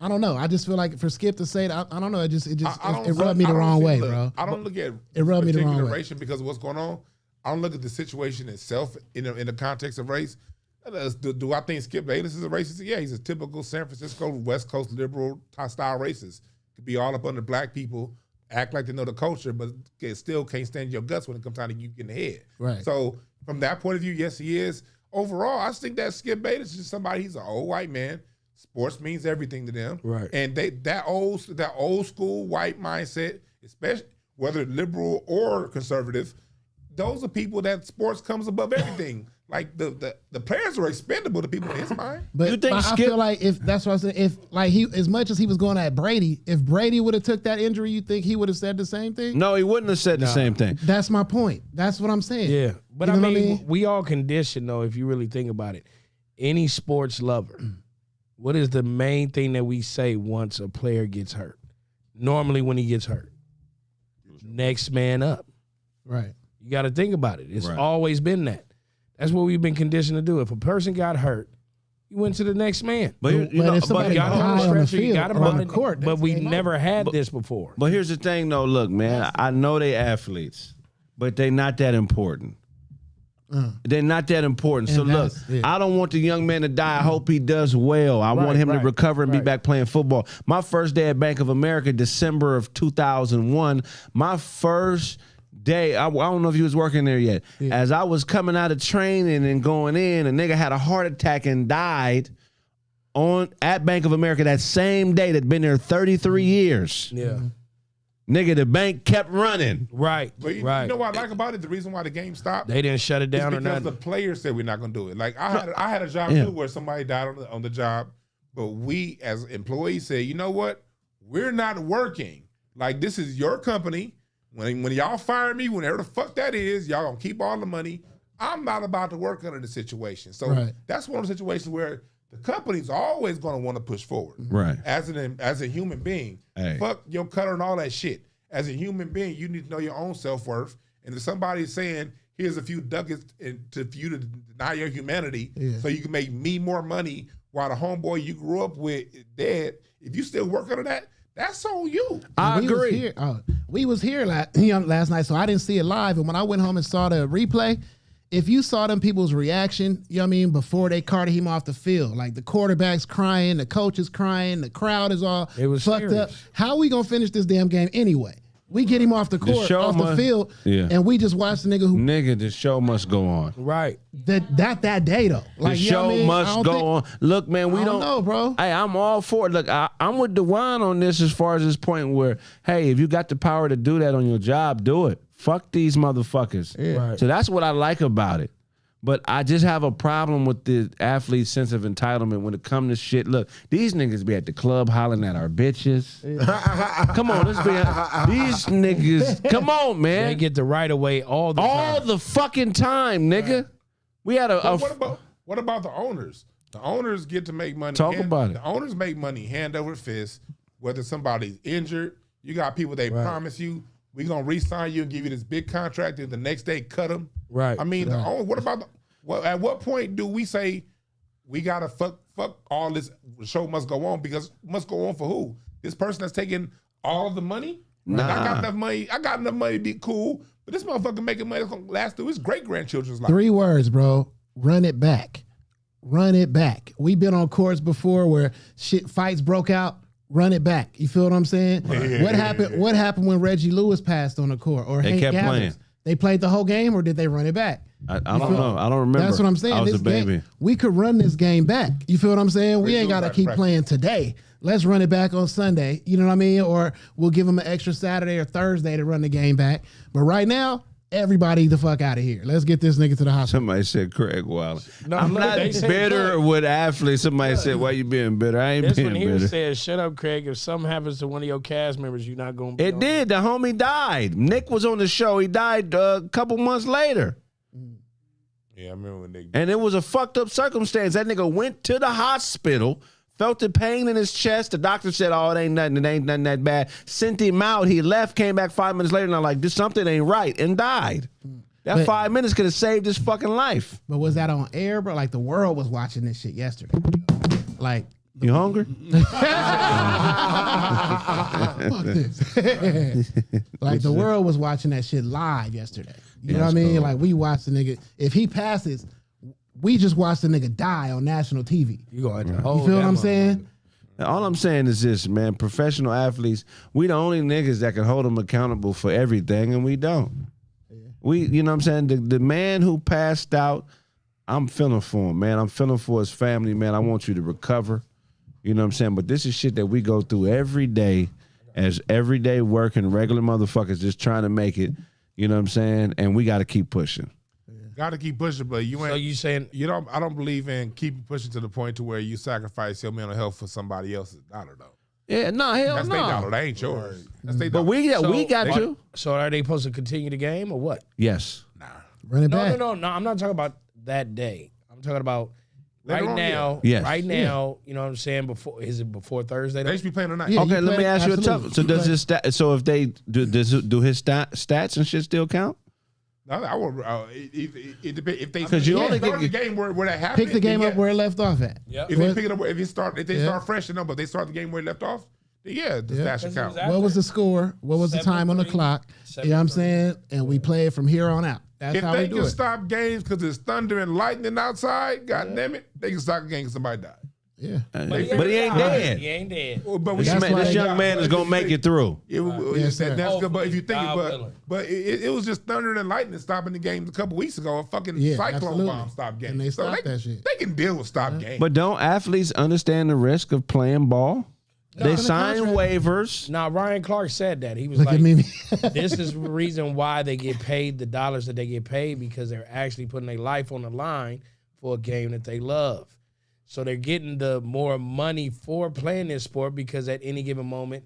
I don't know. I just feel like for Skip to say that, I don't know. It rubbed me the wrong way, bro. I don't look at It rubbed me the wrong way. race because of what's going on. I don't look at the situation itself in the context of race. Do I think Skip Bayless is a racist? Yeah, he's a typical San Francisco West Coast liberal style racist. Could be all up under black people, act like they know the culture, but still can't stand your guts when it comes time to you getting ahead. Right. So from that point of view, yes, he is. Overall, I just think that Skip Bayless is somebody. He's an old white man. Sports means everything to them. Right. And that old school white mindset, especially whether liberal or conservative, those are people that sports comes above everything. Like the players are expendable to people in his mind. But, You think I Skip- feel like if that's what I said, if like he as much as he was going at Brady, if Brady would have took that injury, you think he would have said the same thing? No, he wouldn't have said the same thing. That's my point. That's what I'm saying. Yeah. But You I know mean, what I mean? we all conditioned, though, if you really think about it. Any sports lover, what is the main thing that we say once a player gets hurt? Normally when he gets hurt. Next man up. Right. You got to think about it. It's Right. always been that. That's what we've been conditioned to do. If a person got hurt, you went to the next man. But But if somebody You got him on high the on the stretcher, you field got him or on on the court, but that's we game over. never had this before. But here's the thing, though. Look, man, I know they athletes, but they not that important. They're not that important. So And look, that's it. I don't want the young man to die. I hope he does well. I want him to recover and be back playing football. My first day at Bank of America, December of 2001, my first day, I don't know if he was working there yet. As I was coming out of training and going in, a nigga had a heart attack and died at Bank of America that same day that'd been there 33 years. Yeah. Nigga, the bank kept running. Right. But you right. know what I like about it? The reason why the game stopped. They didn't shut it down or It's because nothing. the players said we're not gonna do it. Like I had a job too where somebody died on the job, but we as employees said, you know what? We're not working. Like this is your company. When y'all fire me, whenever the fuck that is, y'all gonna keep all the money. I'm not about to work under the situation. So that's one of the situations where the company's always gonna want to push forward. Right. As a human being. Hey. Fuck your cutter and all that shit. As a human being, you need to know your own self-worth. And if somebody's saying, here's a few ducats for you to deny your humanity so you can make me more money while the homeboy you grew up with is dead, if you still work under that, that's on you. I agree. We was here last night, so I didn't see it live. And when I went home and saw the replay, if you saw them people's reaction, you know what I mean, before they carted him off the field, like the quarterback's crying, the coach is crying, the crowd is all was fucked serious. up. How are we gonna finish this damn game anyway? We get him off the court, off the field, and we just watch the nigga who Nigga, the show must go on. Right. that day though. The Like, you know what I show mean? I must don't go think- on. Look, man, we I don't know, bro. Hey, I'm all for it. Look, I'm with DeJuan on this as far as this point where, hey, if you got the power to do that on your job, do it. Fuck these motherfuckers. Right. So that's what I like about it. But I just have a problem with the athlete's sense of entitlement when it comes to shit. Look, these niggas be at the club hollering at our bitches. Come on, let's be these niggas. Come on, man. They get the right of way all the all time. the fucking time, nigga. We had What about the owners? The owners get to make money. Talk about it. The owners make money hand over fist. Whether somebody's injured, you got people they promise you, we gonna re-sign you and give you this big contract, and the next day cut them. Right. I mean, what about at what point do we say we gotta fuck all this? The show must go on because must go on for who? This person that's taking all of the money. Nah. Like, I got enough money to be cool, but this motherfucker making money that's gonna last through his great grandchildren's life. 3 words, bro. Run it back. Run it back. We've been on courts before where fights broke out. Run it back. You feel what I'm saying? What happened? What happened when Reggie Lewis passed on the court or They Hank kept Gathers? playing. They played the whole game, or did they run it back? I don't know. I don't remember. That's what I'm saying. I was This a baby. game, we could run this game back. You feel what I'm saying? We ain't got to keep playing today. Let's run it back on Sunday. You know what I mean? Or we'll give them an extra Saturday or Thursday to run the game back. But right now, everybody the fuck out of here. Let's get this nigga to the hospital. Somebody said Kraig Wilder. No, I'm look, not they say bitter Kraig. with athletes. Somebody said, why you being bitter? I ain't This being one here bitter. says, shut up, Kraig. If something happens to one of your cast members, you're not going to be It on did. The homie died. Nick was on the show. He died a couple months later. Yeah, I remember when they. And it was a fucked up circumstance. That nigga went to the hospital, felt the pain in his chest. The doctor said, oh, it ain't nothing that bad. Sent him out. He left, came back 5 minutes later, and I'm like, this something ain't right, and died. That But- 5 minutes could have saved his fucking life. But was that on air, bro? Like the world was watching this shit yesterday. Like, You hungry? fuck this. Like the world was watching that shit live yesterday. You know what I mean? cool. Like we watched the nigga. If he passes, we just watched the nigga die on national TV. You going to You feel what I'm saying? All I'm saying is this, man. Professional athletes, we the only niggas that can hold them accountable for everything, and we don't. We, you know what I'm saying? The man who passed out, I'm feeling for him, man. I'm feeling for his family, man. I want you to recover. You know what I'm saying? But this is shit that we go through every day as everyday working regular motherfuckers just trying to make it. You know what I'm saying? And we got to keep pushing. Got to keep pushing, but you ain't. So you saying I don't believe in keeping pushing to the point to where you sacrifice your mental health for somebody else's dollar, though. Yeah, no, hell That's their dollar. no. That ain't yours. That's their But dollar. we got you. So are they supposed to continue the game or what? Yes. Run it back. No. I'm not talking about that day. I'm talking about Later right on, now. yeah. Yes. Right now, you know what I'm saying? Is it before Thursday? They should be playing tonight. Yeah. Okay, you let me play- ask you a absolutely. tough. So does his so if they do his stats and shit still count? No, I would. It depends if they you only start get- the game where that happened. Pick the game up where it left off at. Yep. If they pick it up, if they start fresh, but they start the game where it left off. Then that should count. What was the score? What was the time on the 7-3, clock? You know what I'm saying? And we play it from here on out. That's If how they we do can it. stop games because it's thunder and lightning outside, God damn it, they can stop a game because somebody died. Yeah. But he ain't dead. He ain't dead. Well, but This, That's man, why this they young man is gonna make it through. Yes, sir. That's good. But if you think, God willing. but it was just thunder and lightning stopping the games a couple weeks ago. A fucking Yeah, cyclone absolutely. bomb stopped games. And they stopped that shit. They can deal with stop games. But don't athletes understand the risk of playing ball? They It's in the sign contract. waivers. Now, Ryan Clark said that. He was Look like, at me. this is the reason why they get paid the dollars that they get paid, because they're actually putting their life on the line for a game that they love. So they're getting the more money for playing this sport, because at any given moment,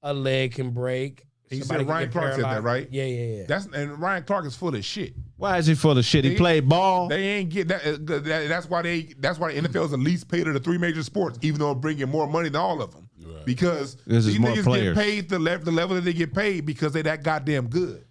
a leg can break. He somebody said can Ryan get Clark said that, paralyzed. right? Yeah. And Ryan Clark is full of shit. Why is he full of shit? He played ball. They ain't get that. That's why the NFL is the least paid of the three major sports, even though it's bringing more money than all of them. Right. Because This is these more niggas players. get paid the level that they get paid because they that goddamn good.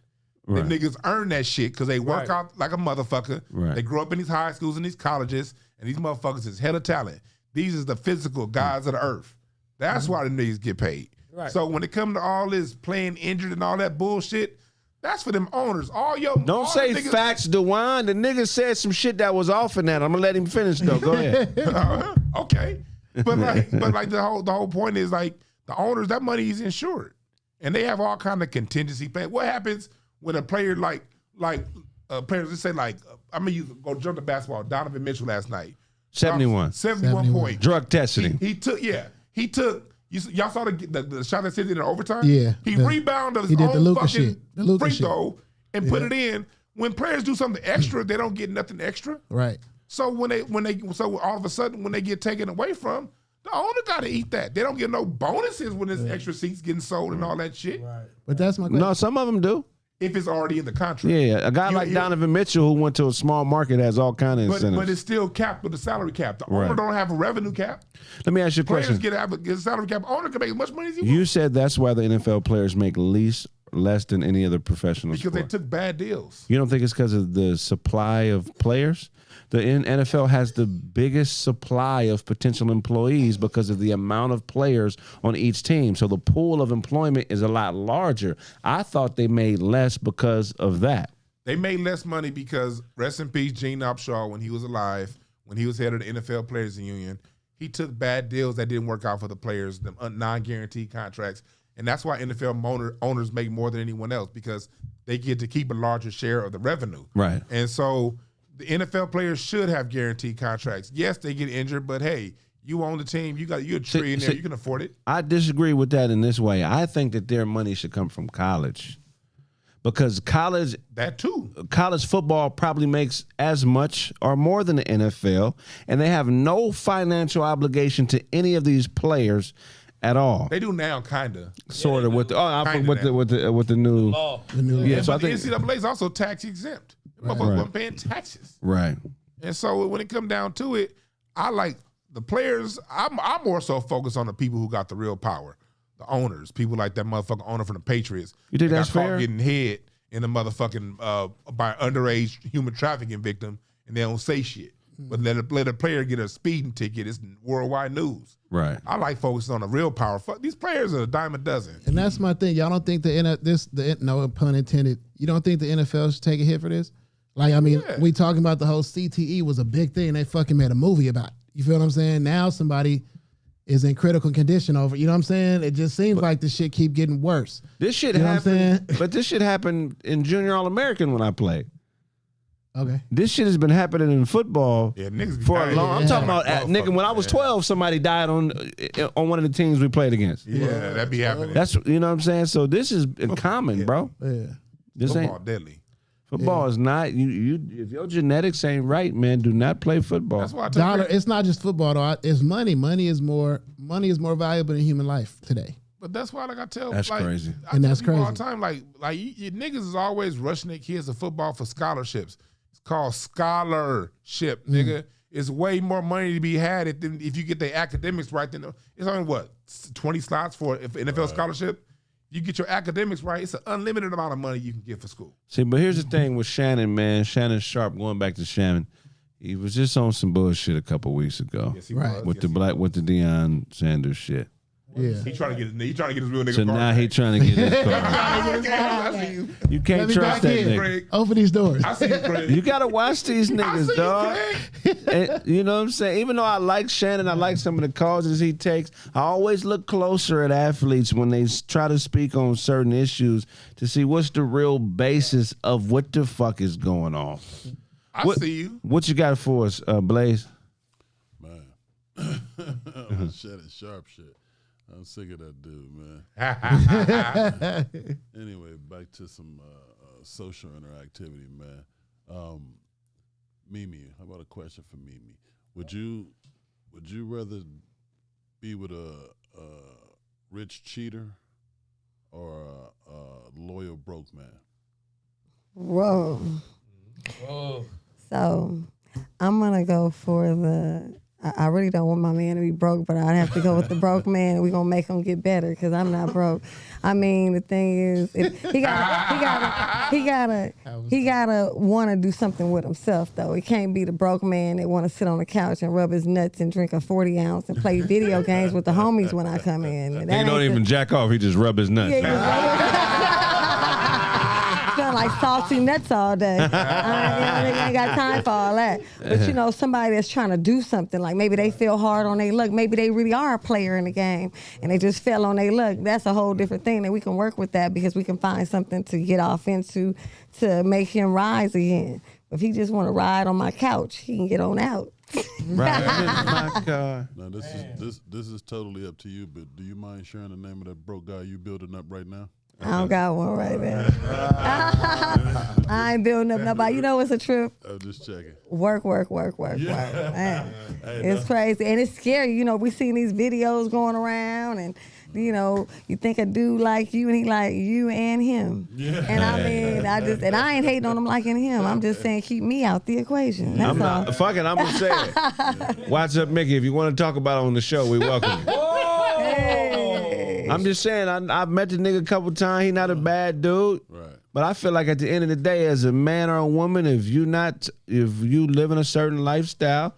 Right. Them niggas earn that shit because they work out like a motherfucker. Right. They grow up in these high schools and these colleges, and these motherfuckers is hella talent. These is the physical gods of the earth. That's why the niggas get paid. Right. So when it comes to all this playing injured and all that bullshit, that's for them owners. Don't say facts, DeWine. The nigga said some shit that was off in that. I'm gonna let him finish though. Go ahead. Okay, but like the whole point is like the owners, that money is insured, and they have all kind of contingency plan. What happens when a player like players? Let's say like I'm gonna go jump to basketball. Donovan Mitchell last night, 71. 71 points. Drug testing. He took. Y'all saw the shot that sent in overtime. Yeah, he the- rebounded his he did the own Luka fucking shit. The Luka free shit. throw and put it in. When players do something extra, they don't get nothing extra. Right. So so all of a sudden when they get taken away from, the owner got to eat that. They don't get no bonuses when there's extra seats getting sold and all that shit. Right. But that's my question. No, some of them do. If it's already in the contract. Yeah, a guy like you- Donovan Mitchell who went to a small market has all kind of incentives. But it's still capped with the salary cap. The owner Right. don't have a revenue cap. Let me ask you a Players question. get a salary cap. Owner can make as much money as he You wants said that's why the NFL players make less than any other professional because they sport. took bad deals. You don't think it's because of the supply of players? The NFL has the biggest supply of potential employees because of the amount of players on each team. So the pool of employment is a lot larger. I thought they made less because of that. They made less money because, rest in peace, Gene Upshaw, when he was alive, when he was head of the NFL Players Union, he took bad deals that didn't work out for the players, the non-guaranteed contracts. And that's why NFL owners make more than anyone else, because they get to keep a larger share of the revenue. Right. And so the NFL players should have guaranteed contracts. Yes, they get injured, but hey, you own the team. You're a trillionaire. You can afford it. I disagree with that in this way. I think that their money should come from college. Because college football probably makes as much or more than the NFL, and they have no financial obligation to any of these players at all. They do now, kinda. Sort of with the Kinda with the new Law. yeah. So I But the think NCAA is also tax exempt. Motherfuckers weren't paying taxes. right. And so when it come down to it, I like the players. I'm more so focused on the people who got the real power, the owners, people like that motherfucking owner from the Patriots. You think that that's got caught fair? getting hit in the motherfucking by underage human trafficking victim, and they don't say shit. But let a player get a speeding ticket. It's worldwide news. Right. I like focusing on the real power. Fuck, these players are a dime a dozen. And that's my thing. Y'all don't think no pun intended. You don't think the NFL should take a hit for this? Like, I mean, we talking about the whole CTE was a big thing. They fucking made a movie about it. You feel what I'm saying? Now somebody is in critical condition over. You know what I'm saying? It just seems like the shit keep getting worse. This shit You know what I'm happened, saying? but this shit happened in Junior All-American when I played. Okay. This shit has been happening in football Yeah, niggas be for a dying. long. I'm Yeah. talking about nigga. When I was 12, somebody died on one of the teams we played against. Yeah, that be happening. That's you know what I'm saying. So this is common, bro. Yeah. This Football ain't deadly. football is not you. If your genetics ain't right, man, do not play football. That's why I tell Dollar. people- It's not just football though. It's money. Money is more valuable than human life today. But that's why, like I tell, That's like, crazy. I And tell that's people all crazy. the time, like you niggas is always rushing their kids to football for scholarships. It's called scholarship, nigga. It's way more money to be had if you get the academics right. Then it's only what 20 slots for an NFL scholarship. you get your academics right, it's an unlimited amount of money you can get for school. See, but here's the thing with Shannon, man. Shannon Sharp, going back to Shannon, he was just on some bullshit a couple weeks ago. Yes, he Right. was. With Yes, the he Deion Sanders shit. Yeah. He trying to get his real nigga. So now he trying to get his car. I see you. You Let can't me trust back that in. nigga. Craig. Open these doors. I see you, Craig. You gotta watch these I see niggas, you, dog. Craig. And, you know what I'm saying? Even though I like Shannon, I like some of the causes he takes, I always look closer at athletes when they try to speak on certain issues to see what's the real basis of what the fuck is going on. I What- see you. What you got for us, Blaze? Man. Shannon Sharp shit. I'm sick of that dude, man. Anyway, back to some social interactivity, man. Mimi, how about a question for Mimi? Would you rather be with a rich cheater or a loyal broke man? Whoa. So I'm gonna go for the. I really don't want my man to be broke, but I'd have to go with the broke man. We're gonna make him get better because I'm not broke. I mean, the thing is, he gotta want to do something with himself though. It can't be the broke man that want to sit on the couch and rub his nuts and drink a 40 ounce and play video games with the homies when I come in. He don't even jack off. He just rub his nuts. Smell like salty nuts all day. I ain't got time for all that. But you know, somebody that's trying to do something, like maybe they feel hard on their luck. Maybe they really are a player in the game and they just fell on their luck. That's a whole different thing that we can work with that because we can find something to get off into to make him rise again. If he just want to ride on my couch, he can get on out. Right. My God. Now this is totally up to you, but do you mind sharing the name of that broke guy you building up right now? I don't got one right now. I ain't building up nobody. You know what's a trip? I'm just checking. Work. Man, it's crazy. And it's scary. You know, we seen these videos going around and, you know, you think a dude like you and he like you and him. Yeah. And I mean, I ain't hating on him liking him. I'm just saying keep me out the equation. That's all. Fuck it, I'm gonna say it. Watch up, Mickey. If you want to talk about it on the show, we welcome you. I'm just saying, I've met the nigga a couple times. He not a bad dude. Right. But I feel like at the end of the day, as a man or a woman, if you live in a certain lifestyle,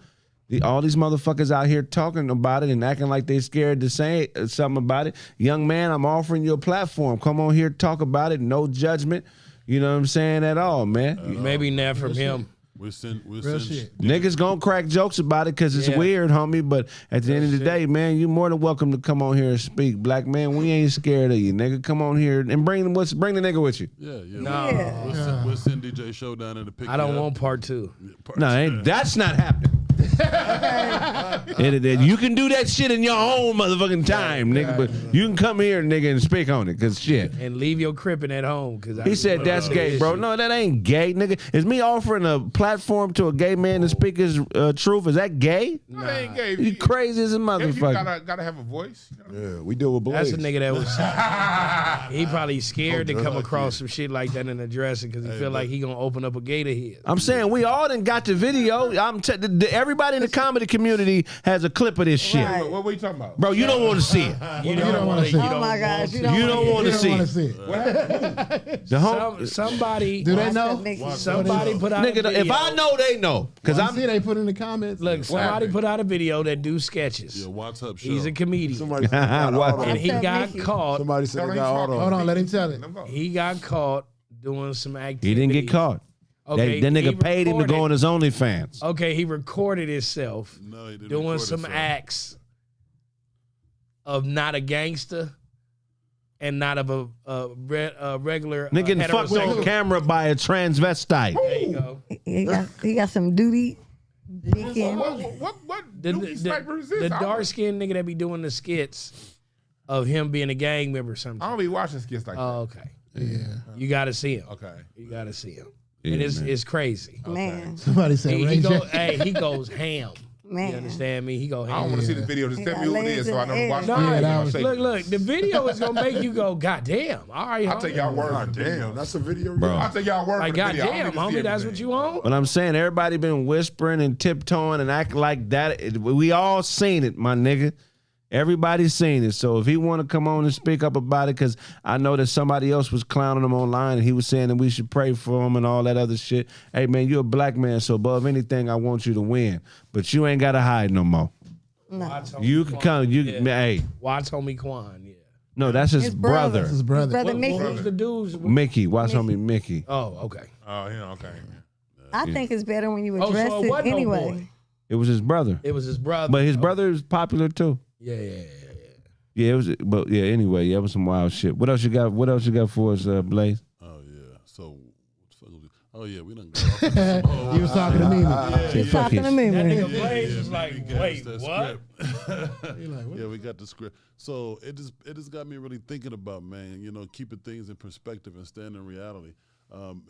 all these motherfuckers out here talking about it and acting like they scared to say something about it. Young man, I'm offering you a platform. Come on here, talk about it. No judgment. You know what I'm saying at all, man. Maybe not from him. We'll send shit. Niggas gonna crack jokes about it because it's weird, homie. But at the end of the day, man, you more than welcome to come on here and speak. Black man, we ain't scared of you, nigga. Come on here and bring the nigga with you. Yeah. No. We'll send DJ Show down there to pick I don't you up. want part two. That's not happening. You can do that shit in your own motherfucking time, nigga. But you can come here, nigga, and speak on it, cause shit. And leave your crippin' at home. Cause He said that's gay, bro. No, that ain't gay, nigga. Is me offering a platform to a gay man to speak his truth? Is that gay? No, that ain't gay. You crazy as a You motherfucker. gotta have a voice. You know? Yeah, we deal with Blaze. That's a nigga that was. He probably scared to come across some shit like that in the dressing because he feel like he gonna open up a gate of his. I'm saying we all done got the video. Everybody in the comedy community has a clip of this shit. Right. What are you talking about? Bro, you don't want to see it. You don't want to. Oh my gosh, You don't want to see want to it. see it. Somebody. Do they know? Somebody put out a Nigga, video. if I know, they know. Because I I'm. see they put in the comments. Look, somebody put out a video that do sketches. Yeah, what's up, show? He's a comedian. Somebody said they got auto. And he got caught. Somebody said they got auto. Hold on, let him tell it. He got caught doing some activity. He didn't get caught. Okay, that he nigga paid him to go on recorded- his OnlyFans. Okay, he recorded himself No, he didn't doing record some himself. acts of not a gangster and not of a regular. Nigga getting fucked on camera by a transvestite. There you go. He got some duty. Deacon. What dookie sniper is this? The dark skinned nigga that be doing the skits of him being a gang member or I something. don't be watching skits like that. Oh, okay. Yeah. You got to see him. Okay. You got to see him. Yeah, And it's man. it's crazy. Man, Somebody said Ray J. He goes ham. man. You understand me? He go ham. I don't want to see this video. Just tell me who it is so I never watch No, the video. that I'll was- say- look, the video is gonna make you go, God damn. All right, I'll homie. take y'all word. God for the video. damn, that's a video. Bro. I'll take y'all word Like, for the video. I goddamn, don't need to see homie, that's what everything. you want? But I'm saying everybody been whispering and tiptoeing and acting like that. We all seen it, my nigga. Everybody's seen it. So if he want to come on and speak up about it, because I know that somebody else was clowning him online and he was saying that we should pray for him and all that other shit. Hey, man, you're a black man, so above anything, I want you to win. But you ain't got to hide no more. No. You can come. Hey. Watch homie Quan, yeah. No, that's his brother. That's his brother. Brother Mickey. Who's the dudes? Mickey. Watch homie Mickey. Oh, okay. Oh, yeah, okay. I think it's better when you Oh, address so it it wasn't no anyway. boy. It was his brother. It was his brother. But his brother is popular too. Yeah. Yeah, it was. But yeah, anyway, that was some wild shit. What else you got? What else you got for us, Blaze? Oh yeah. So, what the fuck was it? Oh yeah, we done got off on some whole- You was talking to me. He's talking to me, That man. nigga Blaze was we like, got wait, that what? script. Yeah, we got the script. So it just got me really thinking about, man, keeping things in perspective and staying in reality.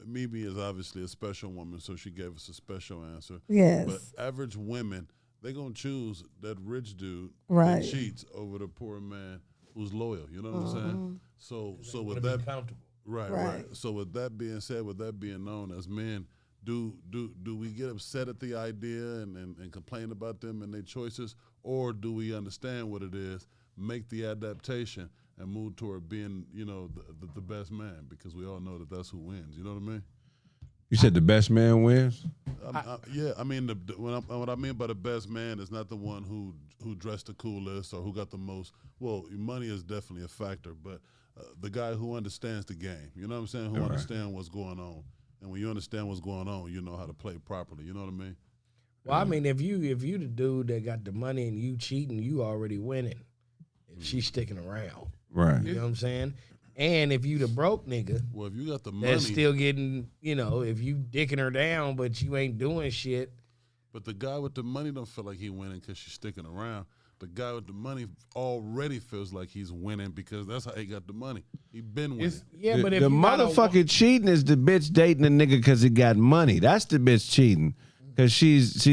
Mimi is obviously a special woman, so she gave us a special answer. Yes. But average women, they gonna choose that rich dude Right. that cheats over the poor man who's loyal. You know what I'm saying? So with Be that, comfortable. right. So with that being said, with that being known, as men, do we get upset at the idea and complain about them and their choices, or do we understand what it is, make the adaptation, and move toward being, the best man? Because we all know that that's who wins. You know what I mean? You said the best man wins. Yeah, I mean, what I mean by the best man is not the one who dressed the coolest or who got the most. Well, money is definitely a factor, but the guy who understands the game. You know what I'm saying? Who understands what's going on. And when you understand what's going on, you know how to play properly. You know what I mean? Well, I mean, if you the dude that got the money and you cheating, you already winning. If she's sticking around, Right. you know what I'm saying? And if you the broke nigga Well, if you got the money, that's still getting, if you dicking her down, but you ain't doing shit. but the guy with the money don't feel like he winning because she's sticking around. The guy with the money already feels like he's winning because that's how he got the money. He been winning. Yeah, but if the you got a- motherfucking cheating is the bitch dating a nigga because he got money. That's the bitch cheating. Because she's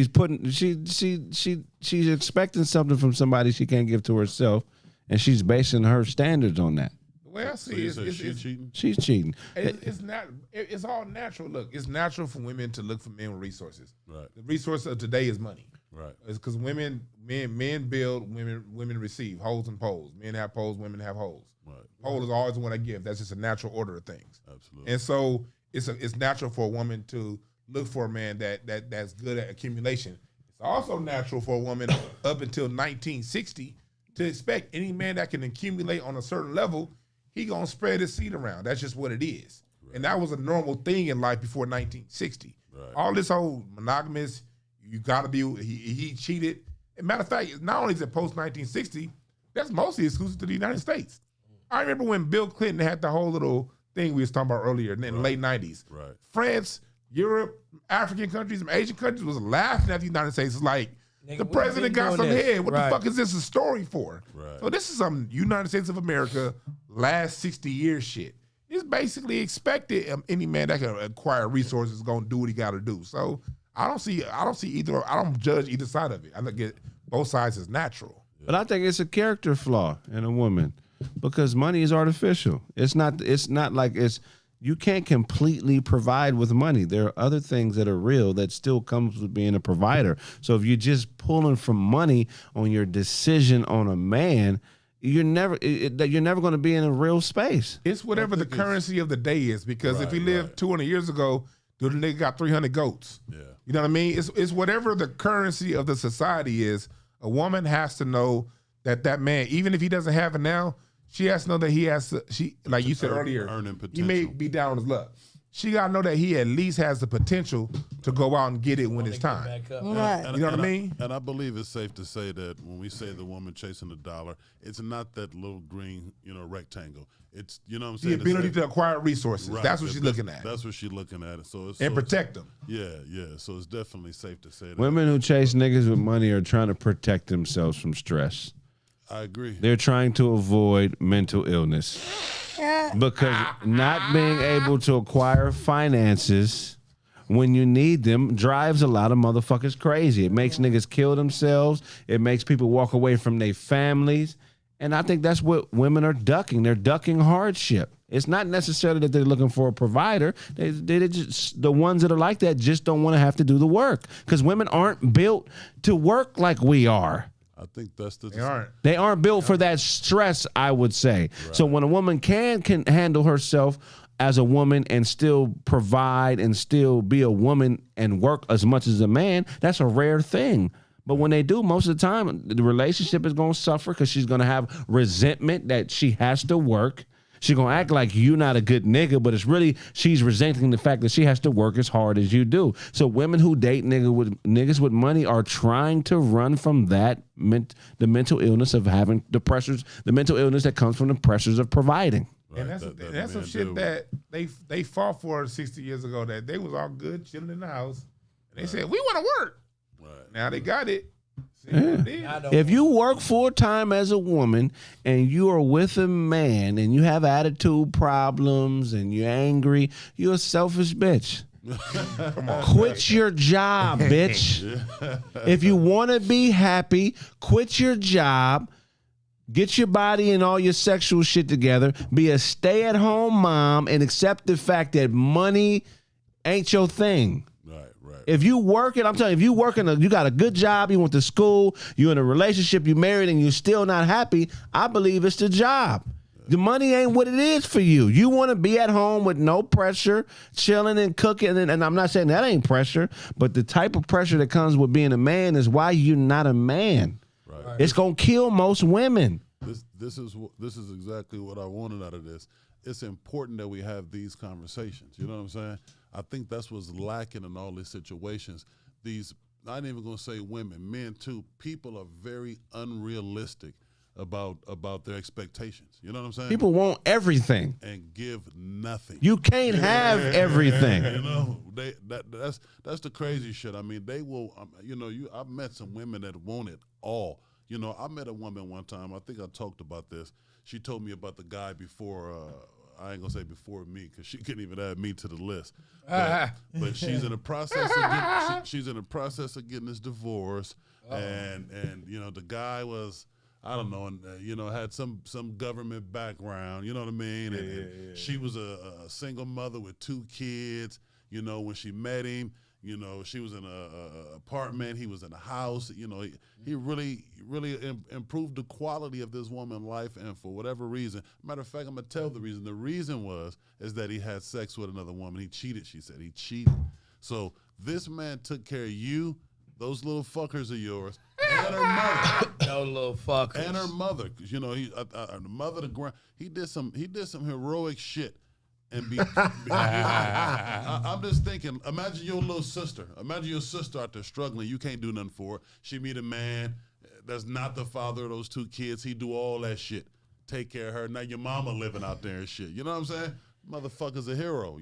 expecting something from somebody she can't give to herself, and she's basing her standards on that. The way I So see you it, say it's, she it's, cheating? She's cheating. it's not. It's all natural. Look, it's natural for women to look for men with resources. Right. The resource of today is money. Right. It's because men build, women receive. Holes and poles. Men have poles, women have holes. Right. Pole is always the one I give. That's just a natural order of things. Absolutely. And so it's natural for a woman to look for a man that's good at accumulation. It's also natural for a woman up until 1960 to expect any man that can accumulate on a certain level, he gonna spread his seed around. That's just what it is. Right. And that was a normal thing in life before 1960. Right. All this whole monogamous, you gotta be, he cheated. As a matter of fact, not only is it post 1960, that's mostly exclusive to the United States. I remember when Bill Clinton had the whole little thing we was talking about earlier in the late 90s. Right. France, Europe, African countries, Asian countries was laughing at the United States. It's like, Nigga, the we president been got doing some this. head. What Right. the fuck is this a story for? Right. So this is some United States of America last 60 years shit. It's basically expected any man that can acquire resources is gonna do what he gotta do. So I don't see either. I don't judge either side of it. I look at both sides as natural. But I think it's a character flaw in a woman because money is artificial. It's not like you can't completely provide with money. There are other things that are real that still comes with being a provider. So if you're just pulling from money on your decision on a man, you're never going to be in a real space. It's whatever the currency of the day is, because if he lived 200 years ago, the nigga got 300 goats. Yeah. You know what I mean? It's whatever the currency of the society is. A woman has to know that man, even if he doesn't have it now, she has to know that he has to, like you said earlier, earning he may be down on his luck. She got to know that he at least has the potential to go out and get it when it's time. Right. You know what I mean? And I believe it's safe to say that when we say the woman chasing the dollar, it's not that little green, rectangle. It's, you know what I'm saying? The ability to acquire resources. Right. That's what she's looking at. That's what she's looking at. So it's And protect them. Yeah. So it's definitely safe to say that. Women who chase niggas with money are trying to protect themselves from stress. I agree. They're trying to avoid mental illness because not being able to acquire finances when you need them drives a lot of motherfuckers crazy. It makes niggas kill themselves. It makes people walk away from their families. And I think that's what women are ducking. They're ducking hardship. It's not necessarily that they're looking for a provider. They just, the ones that are like that just don't want to have to do the work because women aren't built to work like we are. I think that's the. They aren't. They aren't built for that stress, I would say. Right. So when a woman can handle herself as a woman and still provide and still be a woman and work as much as a man, that's a rare thing. But when they do, most of the time, the relationship is going to suffer because she's going to have resentment that she has to work. She's going to act like you're not a good nigga, but it's really she's resenting the fact that she has to work as hard as you do. So women who date niggas with money are trying to run from that, the mental illness of having the pressures, the mental illness that comes from the pressures of providing. Right. And that's some shit that they fought for 60 years ago, that they was all good, chilling in the house. And they said, we want to work. Right. Now they got it. Yeah. If you work full time as a woman and you are with a man and you have attitude problems and you're angry, you're a selfish bitch. Quit your job, bitch. If you want to be happy, quit your job. Get your body and all your sexual shit together. Be a stay-at-home mom and accept the fact that money ain't your thing. If you work it, I'm telling you, if you working, you got a good job, you went to school, you in a relationship, you married, and you're still not happy, I believe it's the job. The money ain't what it is for you. You want to be at home with no pressure, chilling and cooking, and I'm not saying that ain't pressure, but the type of pressure that comes with being a man is why you're not a man. Right. It's gonna kill most women. This is exactly what I wanted out of this. It's important that we have these conversations. You know what I'm saying? I think that's what's lacking in all these situations. These, I ain't even gonna say women, men too. People are very unrealistic about their expectations. You know what I'm saying? People want everything and give nothing. You can't have everything. You know, that's the crazy shit. I mean, they will. I've met some women that want it all. You know, I met a woman one time. I think I talked about this. She told me about the guy before. I ain't gonna say before me because she couldn't even add me to the list. But she's in the process of getting this divorce, and the guy was, I don't know, and had some government background. You know what I mean? And she was a single mother with 2 kids. You know, when she met him, she was in a apartment. He was in a house. He really improved the quality of this woman's life. And for whatever reason, matter of fact, I'm gonna tell the reason. The reason is that he had sex with another woman. He cheated. She said he cheated. So this man took care of you, those little fuckers of yours, and her mother. No little fuckers. And her mother, because the mother, the grand. He did some heroic shit. And I'm just thinking, imagine your little sister. Imagine your sister out there struggling. You can't do nothing for her. She meet a man that's not the father of those 2 kids. He do all that shit. Take care of her. Now your mama living out there and shit. You know what I'm saying? Motherfucker's a hero,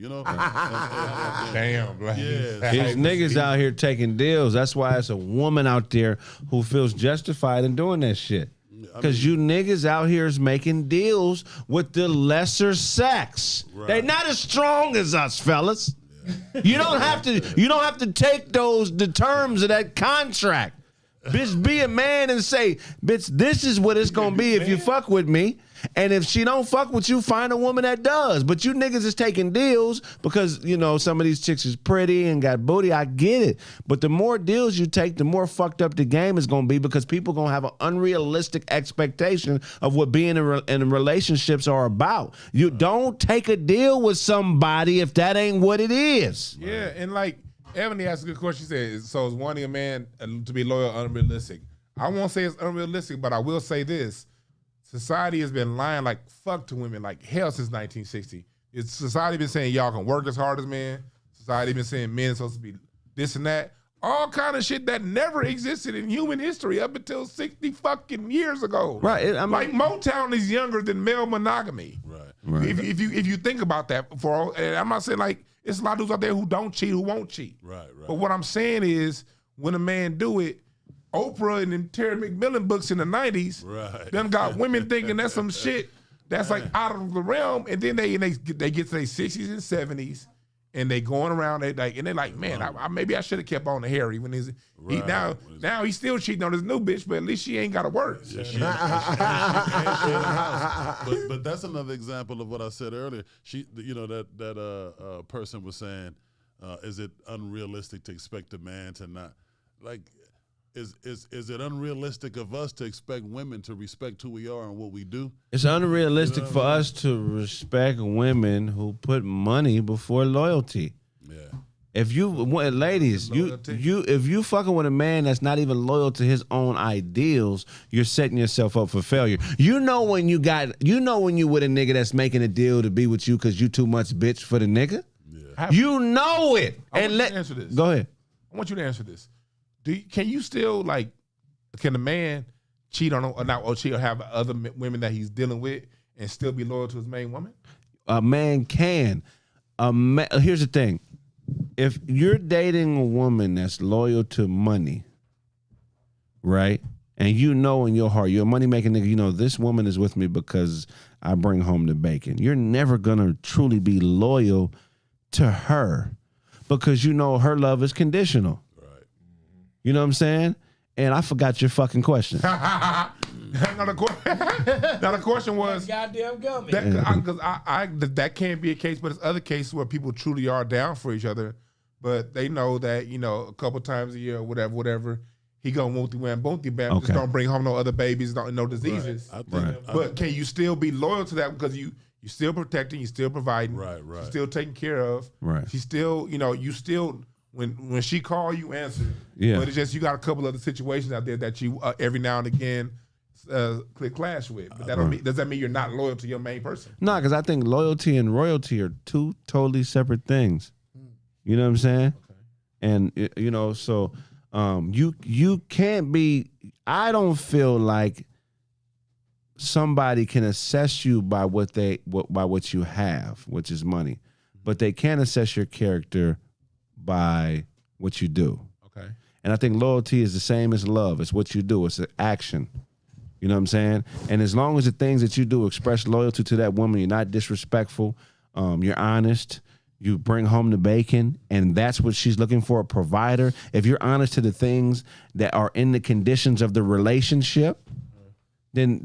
Damn, black. Yeah. These niggas out here taking deals. That's why it's a woman out there who feels justified in doing that shit. Because you niggas out here is making deals with the lesser sex. Right. They're not as strong as us, fellas. Yeah. You don't have to take the terms of that contract. Bitch, be a man and say, bitch, this is what it's gonna be if you fuck with me. And if she don't fuck with you, find a woman that does. But you niggas is taking deals because, some of these chicks is pretty and got booty. I get it. But the more deals you take, the more fucked up the game is going to be because people going to have an unrealistic expectation of what being in relationships are about. You don't take a deal with somebody if that ain't what it is. Yeah, and like Ebony asked a good question. She said, so is wanting a man to be loyal unrealistic? I won't say it's unrealistic, but I will say this. Society has been lying like fuck to women like hell since 1960. Society been saying y'all can work as hard as men. Society been saying men are supposed to be this and that. All kind of shit that never existed in human history up until 60 fucking years ago. Right. Like Motown is younger than male monogamy. Right. If you think about that, and I'm not saying like it's a lot of dudes out there who don't cheat, who won't cheat. Right. But what I'm saying is when a man do it, Oprah and them Terry McMillan books in the 90s, done got women thinking that's some shit that's like out of the realm, and then they get to their 60s and 70s, and they going around, and they're like, man, maybe I should have kept on to Harry when now he's still cheating on his new bitch, but at least she ain't got to work. But that's another example of what I said earlier. That person was saying, is it unrealistic to expect a man to not like? is it unrealistic of us to expect women to respect who we are and what we do? It's unrealistic for us to respect women who put money before loyalty. Yeah. If you, ladies, if you fucking with a man that's not even loyal to his own ideals, you're setting yourself up for failure. You know when you with a nigga that's making a deal to be with you because you too much bitch for the nigga. Yeah. You know it. I want you to answer this. Go ahead. I want you to answer this. Can you still can a man cheat on or cheat or have other women that he's dealing with and still be loyal to his main woman? A man can. Here's the thing. If you're dating a woman that's loyal to money, right? And you know in your heart, you're a money making nigga, you know, this woman is with me because I bring home the bacon. You're never gonna truly be loyal to her because you know her love is conditional. You know what I'm saying? And I forgot your fucking question. Now the question was goddamn gummy. That can't be a case, but it's other cases where people truly are down for each other, but they know that, you know, a couple times a year or whatever, he gonna won't bam, just don't bring home no other babies, no diseases. Right. But can you still be loyal to that because you still protecting, you still providing, right, she's still taken care of, right? She's still, you know, you still. When she call, you answer. Yeah. But it's just you got a couple other situations out there that you every now and again clash with. But does that mean you're not loyal to your main person? No, because I think loyalty and royalty are two totally separate things. You know what I'm saying? Okay. And you know, so you can't be. I don't feel like somebody can assess you by what you have, which is money, but they can assess your character by what you do. Okay. And I think loyalty is the same as love. It's what you do. It's an action. You know what I'm saying? And as long as the things that you do express loyalty to that woman, you're not disrespectful, you're honest, you bring home the bacon, and that's what she's looking for, a provider. If you're honest to the things that are in the conditions of the relationship, then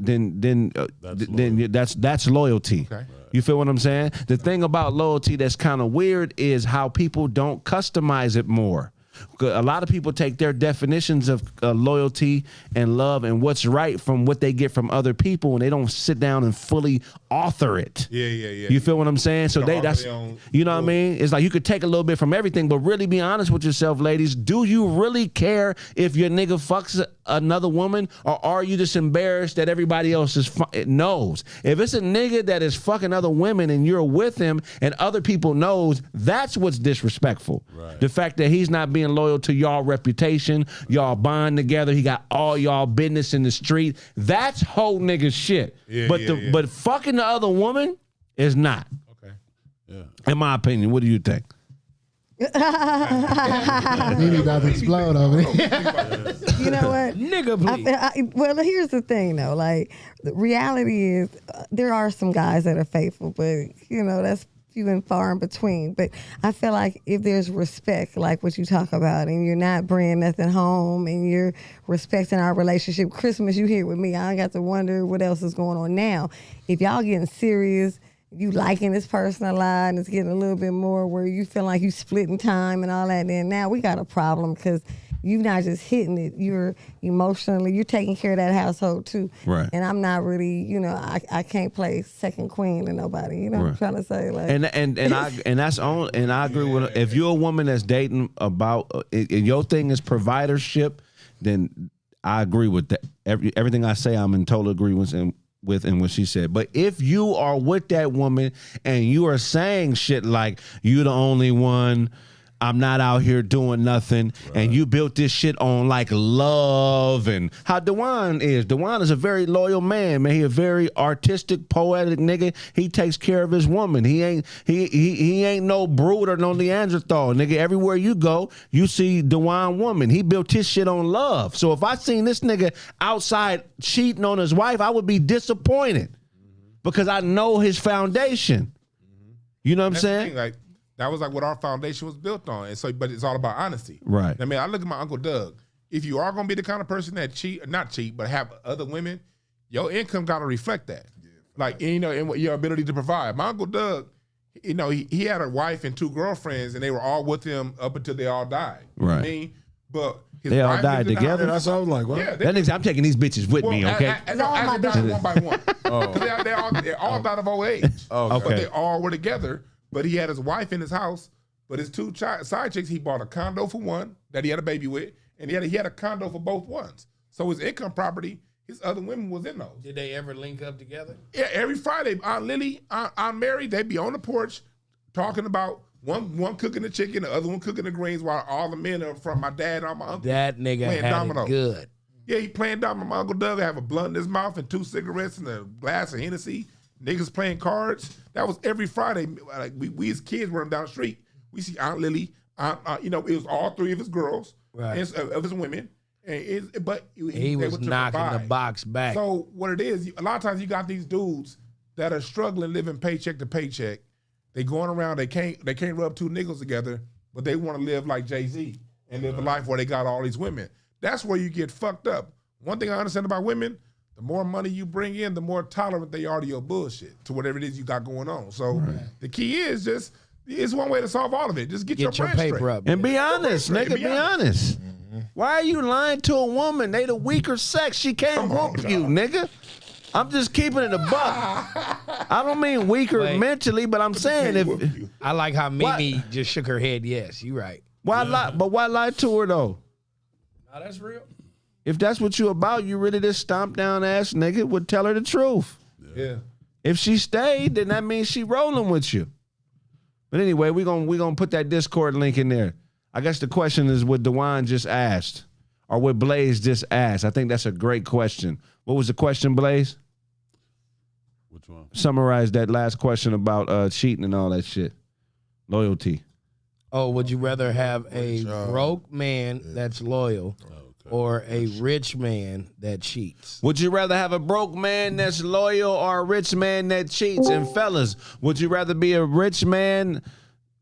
that's loyalty. Okay. You feel what I'm saying? The thing about loyalty that's kind of weird is how people don't customize it more. A lot of people take their definitions of loyalty and love and what's right from what they get from other people, and they don't sit down and fully author it. Yeah. You feel what I'm saying? So you know what I mean? It's like you could take a little bit from everything, but really be honest with yourself, ladies. Do you really care if your nigga fucks another woman, or are you just embarrassed that everybody else knows? If it's a nigga that is fucking other women and you're with him and other people knows, that's what's disrespectful. Right. The fact that he's not being loyal to y'all reputation, y'all bond together, he got all y'all business in the street, that's whole nigga shit. But fucking the other woman is not. Okay. Yeah. In my opinion, what do you think? He about to explode over there. You know what? Nigga, please. Well, here's the thing, though. Like, the reality is there are some guys that are faithful, but, you know, that's few and far in between. But I feel like if there's respect, like what you talk about, and you're not bringing nothing home, and you're respecting our relationship, Christmas, you here with me, I got to wonder what else is going on now. If y'all getting serious, you liking this person a lot, and it's getting a little bit more where you feel like you splitting time and all that, then now we got a problem because you're not just hitting it. You're emotionally, you're taking care of that household too. Right. And I'm not really, you know, I can't play second queen to nobody. You know what I'm trying to say? Like, and I agree with her. If you're a woman that's dating about and your thing is providership, then I agree with that. Everything I say, I'm in total agreement with and what she said. But if you are with that woman and you are saying shit like, you the only one, I'm not out here doing nothing, and you built this shit on like love and how Dewan is. Dewan is a very loyal man, man. He a very artistic, poetic nigga. He takes care of his woman. He ain't no brood or no Neanderthal, nigga. Everywhere you go, you see Dewan woman. He built his shit on love. So if I seen this nigga outside cheating on his wife, I would be disappointed because I know his foundation. You know what I'm saying? Like, that was like what our foundation was built on. And so, but it's all about honesty. Right. I mean, I look at my Uncle Doug. If you are going to be the kind of person that not cheat, but have other women, your income got to reflect that. Yeah. Like, you know, and your ability to provide. My Uncle Doug, you know, he had a wife and 2 girlfriends, and they were all with him up until they all died. You know what I mean? but his They all wife died lived in the together? house. That's what I was like, what? Yeah, That nigga, I'm taking these bitches with me, okay? As they died one by one. Because they all died of old age. Okay. But they all were together. But he had his wife in his house. But his two side chicks, he bought a condo for one that he had a baby with, and he had a condo for both ones. So his income property, his other women was in those. Did they ever link up together? Yeah, every Friday, Aunt Lily, Aunt Mary, they'd be on the porch talking about one cooking the chicken, the other one cooking the greens, while all the men are from my dad and my uncle. That nigga playing had dominoes. it good. Yeah, he playing dominoes. My Uncle Doug have a blunt in his mouth and 2 cigarettes and a glass of Hennessy. Niggas playing cards. That was every Friday. Like we as kids running down the street, we see Aunt Lily. It was all 3 of his girls, Right. and of his women. But He was knocking the box back. So what it is, a lot of times you got these dudes that are struggling, living paycheck to paycheck. They going around, they can't rub 2 nickels together, but they want to live like Jay-Z and live a life where they got all these women. That's where you get fucked up. One thing I understand about women, the more money you bring in, the more tolerant they are to your bullshit, to whatever it is you got going on. So the key is just, it's one way to solve all of it. Just get your Get your brand paper straight. up. And be honest, Right, nigga, be be honest. Why are you lying to a woman? They the weaker sex. She can't whoop you, nigga. I'm just keeping it a buck. I don't mean weaker Wait. mentally, but I'm saying if I like how Mimi just shook her head. Yes, you right. why lie? But why lie to her though? Oh, that's real. If that's what you about, you really this stomp down ass nigga would tell her the truth. Yeah. If she stayed, then that means she rolling with you. But anyway, we gonna put that Discord link in there. I guess the question is what DeJuan just asked, or what Blaze just asked. I think that's a great question. What was the question, Blaze? Which one? Summarize that last question about cheating and all that shit. Loyalty. Oh, would you rather have a broke man that's loyal or a rich man that cheats? Would you rather have a broke man that's loyal or a rich man that cheats? And fellas, would you rather be a rich man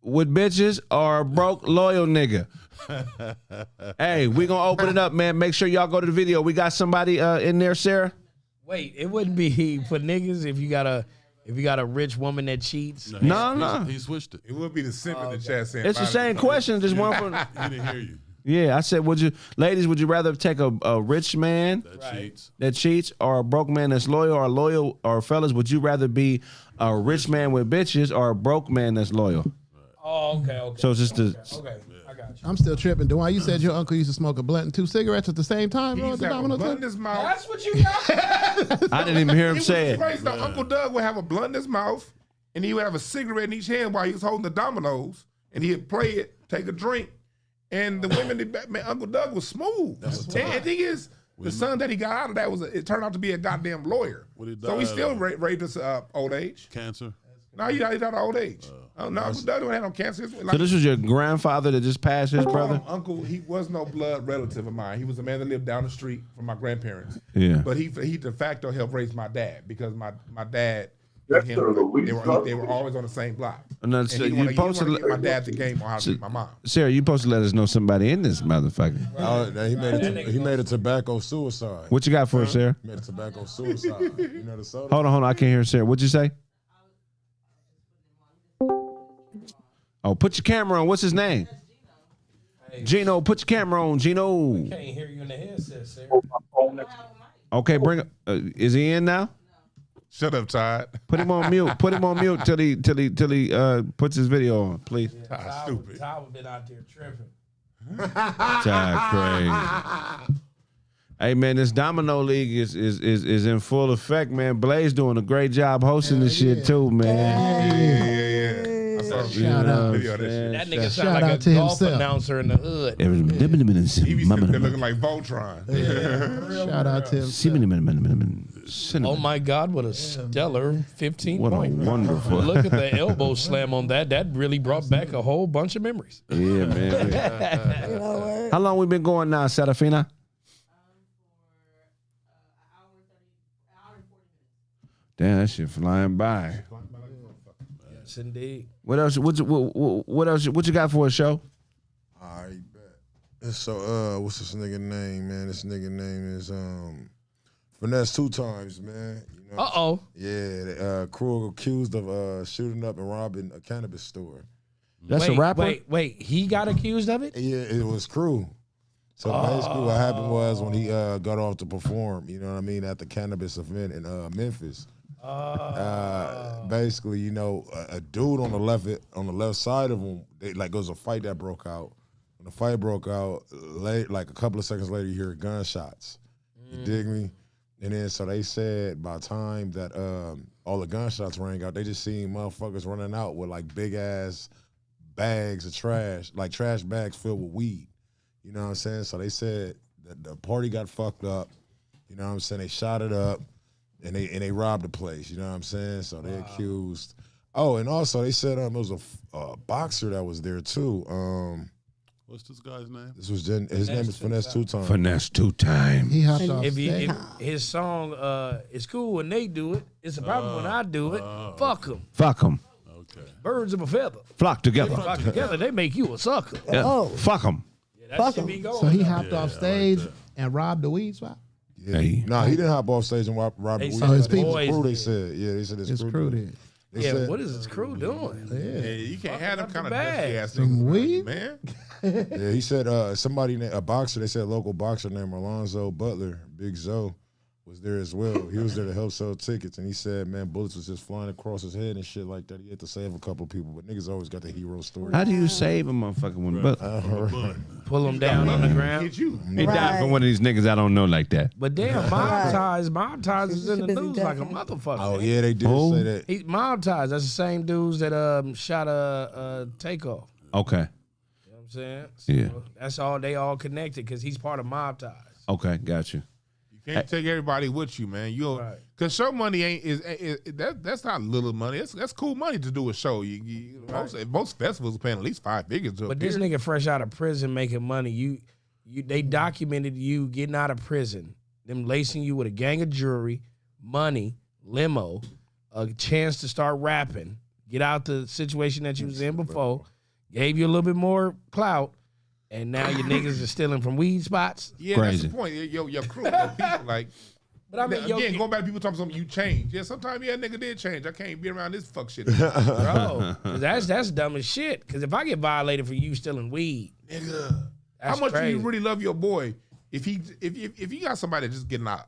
with bitches or a broke loyal nigga? Hey, we gonna open it up, man. Make sure y'all go to the video. We got somebody in there, Sarah. Wait, it wouldn't be for niggas if you got a rich woman that cheats. No. He switched it. It would be the simp in the chat saying. It's the same question, just one from. He didn't hear you. Yeah, I said, would you rather take a rich man That cheats. or a broke man that's loyal, or fellas, would you rather be a rich man with bitches or a broke man that's loyal? Oh, okay. So it's just Okay, I got you. I'm still tripping. DeJuan, you said your uncle used to smoke a blunt and 2 cigarettes at the same time, bro? He At used the to have a Domino's blunt in Club? his mouth. That's what you got. I didn't even hear him It was say it. crazy. Now, Uncle Doug would have a blunt in his mouth, and he would have a cigarette in each hand while he was holding the dominoes, and he'd play it, take a drink, and the women, man, Uncle Doug was smooth. And the thing is, the son that he got out of that it turned out to be a goddamn lawyer. What he So he died still of? raped us old age. Cancer. No, he died of old age. No, Uncle Doug didn't have no cancer. So this was your grandfather that just passed his brother? Uncle, he was no blood relative of mine. He was a man that lived down the street from my grandparents. Yeah. But he de facto helped raise my dad because my dad and him, they were always on the same block. No, And so he you wanna posted get my dad the game on how to beat my mom. Sarah, you supposed to let us know somebody in this motherfucker. He made a tobacco suicide. What you got for us, Sarah? He made a tobacco suicide. You know the soda? Hold on, I can't hear Sarah. What'd you say? Oh, put your camera on. What's his name? Gino, put your camera on, Gino. Can't hear you in the headset, sir. Okay, bring. Is he in now? Shut up, Todd. Put him on mute. Put him on mute till he puts his video on, please. Stupid. Todd been out there tripping. Crazy. Hey man, this Domino League is in full effect, man. Blaze doing a great job hosting this shit too, man. I saw a Shout out. video of that shit. That nigga Shout sound out like to a golf himself. announcer in the hood. He be sitting there looking like Voltron. Shout out to him. Oh my God, what a stellar 15 What a point. wonderful. Look at the elbow slam on that. That really brought back a whole bunch of memories. Yeah, man. You know what? How long we been going now, Serafina? Damn, that shit flying by. Yes, indeed. What else? What else? What you got for a show? All right, bet. So, what's this nigga name, man? This nigga name is Finesse 2 times, man. You know? Uh-oh. Yeah, Kraig accused of shooting up and robbing a cannabis store. That's a rapper. Wait. He got accused of it? Yeah, it was Kraig. So basically what happened was when he got off to perform, you know what I mean, at the cannabis event in Memphis. Basically, you know, a dude on the left side of him, there was a fight that broke out. When the fight broke out, like a couple of seconds later, you hear gunshots. You dig me? And then so they said by the time that all the gunshots rang out, they just seen motherfuckers running out with like big ass bags of trash, like trash bags filled with weed. You know what I'm saying? So they said that the party got fucked up. You know what I'm saying? They shot it up and they robbed the place. You know what I'm saying? So they accused. Oh, and also they said there was a boxer that was there too. What's this guy's name? His name is Finesse Two Time. Finesse 2 Time. He hopped off If stage. his song, it's cool when they do it. It's a problem when I do it. Fuck them. Fuck them. Okay. Birds of a feather. Flock together. Flock together, they make you a sucker. Yeah. Oh. Fuck them. Yeah, that should be going. So he though. hopped off stage and robbed the weed spot. Yeah. Hey. No, he didn't hop off stage and rob They the said weed. his His people- crew, they did. said. Yeah, they said his His crew did. They Yeah, said, what is his crew doing? Yeah, you can't have them up kind the of bag. dusty ass Some niggas, weed? man. Yeah, he said a boxer, they said a local boxer named Alonzo Butler, Big Zoe, was there as well. He was there to help sell tickets, and he said, man, bullets was just flying across his head and shit like that. He had to save a couple people, but niggas always got the hero story. How do you save a motherfucker when but Pull him down on the ground. Hit you. he died from one of these niggas I don't know like that? But damn, Mob Ties is in the Busy news like a ducking. motherfucker. Oh, yeah, they did Oh. say that. He, Mob Ties, that's the same dudes that shot a Takeoff. Okay. You know what I'm saying? Yeah. That's all, they all connected because he's part of Mob Ties. Okay, got you. You can't take everybody with you, man. You'll Right. because show money that's not little money. That's cool money to do a show. Most festivals are paying at least 5 figures. But this nigga fresh out of prison making money, they documented you getting out of prison, them lacing you with a gang of jewelry, money, limo, a chance to start rapping, get out the situation that you was in before, gave you a little bit more clout, and now your niggas are stealing from weed spots. Yeah, Crazy. that's the point. Your crew, your people, like. But I mean, Again, going back to people talking something, you change. Yeah, sometimes nigga did change. I can't be around this fuck shit. bro, 'cause that's dumb as shit. Because if I get violated for you stealing weed, Nigga, how that's much crazy. do you really love your boy? If you got somebody just getting out,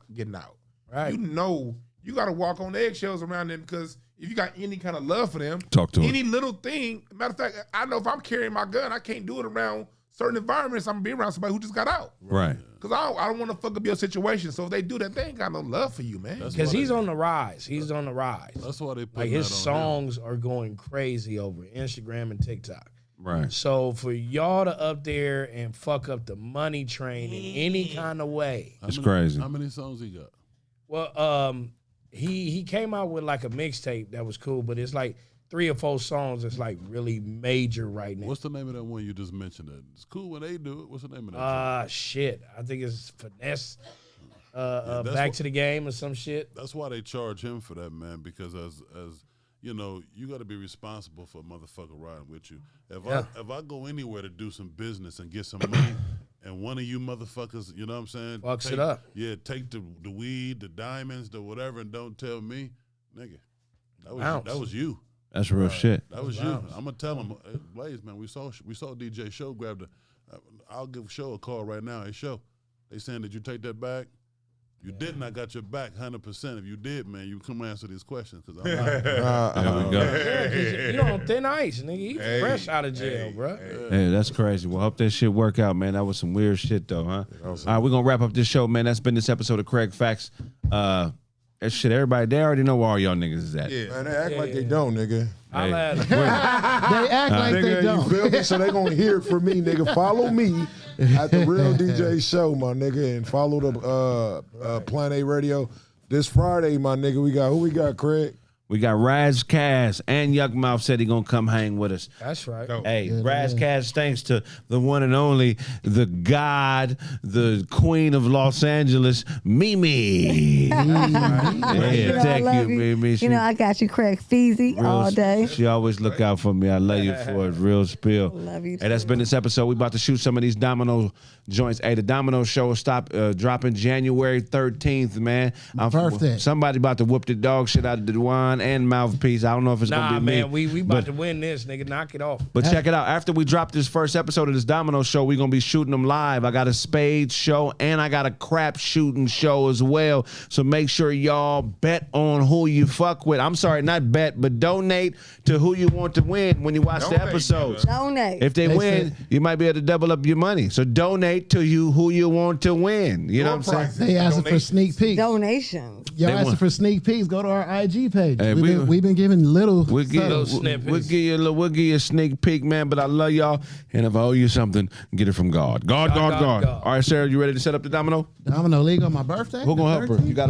Right. you know you got to walk on eggshells around them because if you got any kind of love for them, Talk to him. any little thing. Matter of fact, I know if I'm carrying my gun, I can't do it around certain environments. I'm gonna be around somebody who just got out Right. because I don't want to fuck up your situation. So if they do that, they ain't got no love for you, man. Because he's on the rise. He's on the rise. That's why they put Like his that on him. songs are going crazy over Instagram and TikTok. Right. So for y'all to up there and fuck up the money train in any kind of way. It's crazy. How many songs he got? Well, he came out with like a mixtape that was cool, but it's like 3 or 4 songs that's like really major right now. What's the name of that one you just mentioned? It's cool when they do it. What's the name of that? Shit. I think it's Finesse. that's Back what- to the Game or some shit. That's why they charge him for that, man. Because as you know, you got to be responsible for a motherfucker riding with you. If I go anywhere to do some business and get some money, and one of you motherfuckers, you know what I'm saying, Fucks it up. Yeah, take the weed, the diamonds, the whatever, and don't tell me, nigga. Bounce. That was you. That's real shit. That was you. I'm gonna tell him, hey, Blaze, man. We saw DJ Show grab the. I'll give Show a call right now. Hey, Show, they saying did you take that back? You didn't. I got your back 100%. If you did, man, you come answer these questions because I'm not. There we go. Yeah, 'cause you on thin ice, nigga. He fresh out of jail, bro. Hey, that's crazy. Well, hope that shit work out, man. That was some weird shit, though, huh? All right, we're going to wrap up this show, man. That's been this episode of Kraig Facts. That shit, everybody, they already know where all y'all niggas is at. Yeah. Man, they act like they don't, nigga. I'll add They act like they Nigga, don't. you feel me? So they gonna hear it from me, nigga. Follow me at the Real DJ Show, my nigga, and follow the Planet A Radio. This Friday, my nigga, who we got, Kraig? We got Raz Cass and Yuck Mouth said he gonna come hang with us. That's right. Hey, Raz Cass, thanks to the one and only, the God, the Queen of Los Angeles, Mimi. You know, I thank love you, Mimi. You know, I got you, Craig Feezy, all day. She always look out for me. I love you for it. Real spill. Love you, Hey, that's too. been this episode. We about to shoot some of these Domino joints. Hey, the Domino show will stop dropping January 13th, man. birthday. Somebody about to whoop the dog shit out of Dewan liaison and mouthpiece. I don't know if it's gonna Nah, be man, me. we about to win this, nigga. Knock it off. But check it out. After we drop this first episode of this Domino show, we're going to be shooting them live. I got a spade show and I got a crap shooting show as well. So make sure y'all bet on who you fuck with. I'm sorry, not bet, but donate to who you want to win when you watch the Donate, episodes. Donate. If they win, you might be able to double up your money. So donate to who you want to win. You know what I'm saying? They asking for sneak peeks. Donations. Y'all They asking want- for sneak peeks. Go to our IG page. Hey, we've been giving little. We'll give snippets. we'll give you a sneak peek, man. But I love y'all, and if I owe you something, get it from God. God. God. All right, Sarah, you ready to set up the domino? Domino League on my birthday. Who gonna the help her? 13th? You got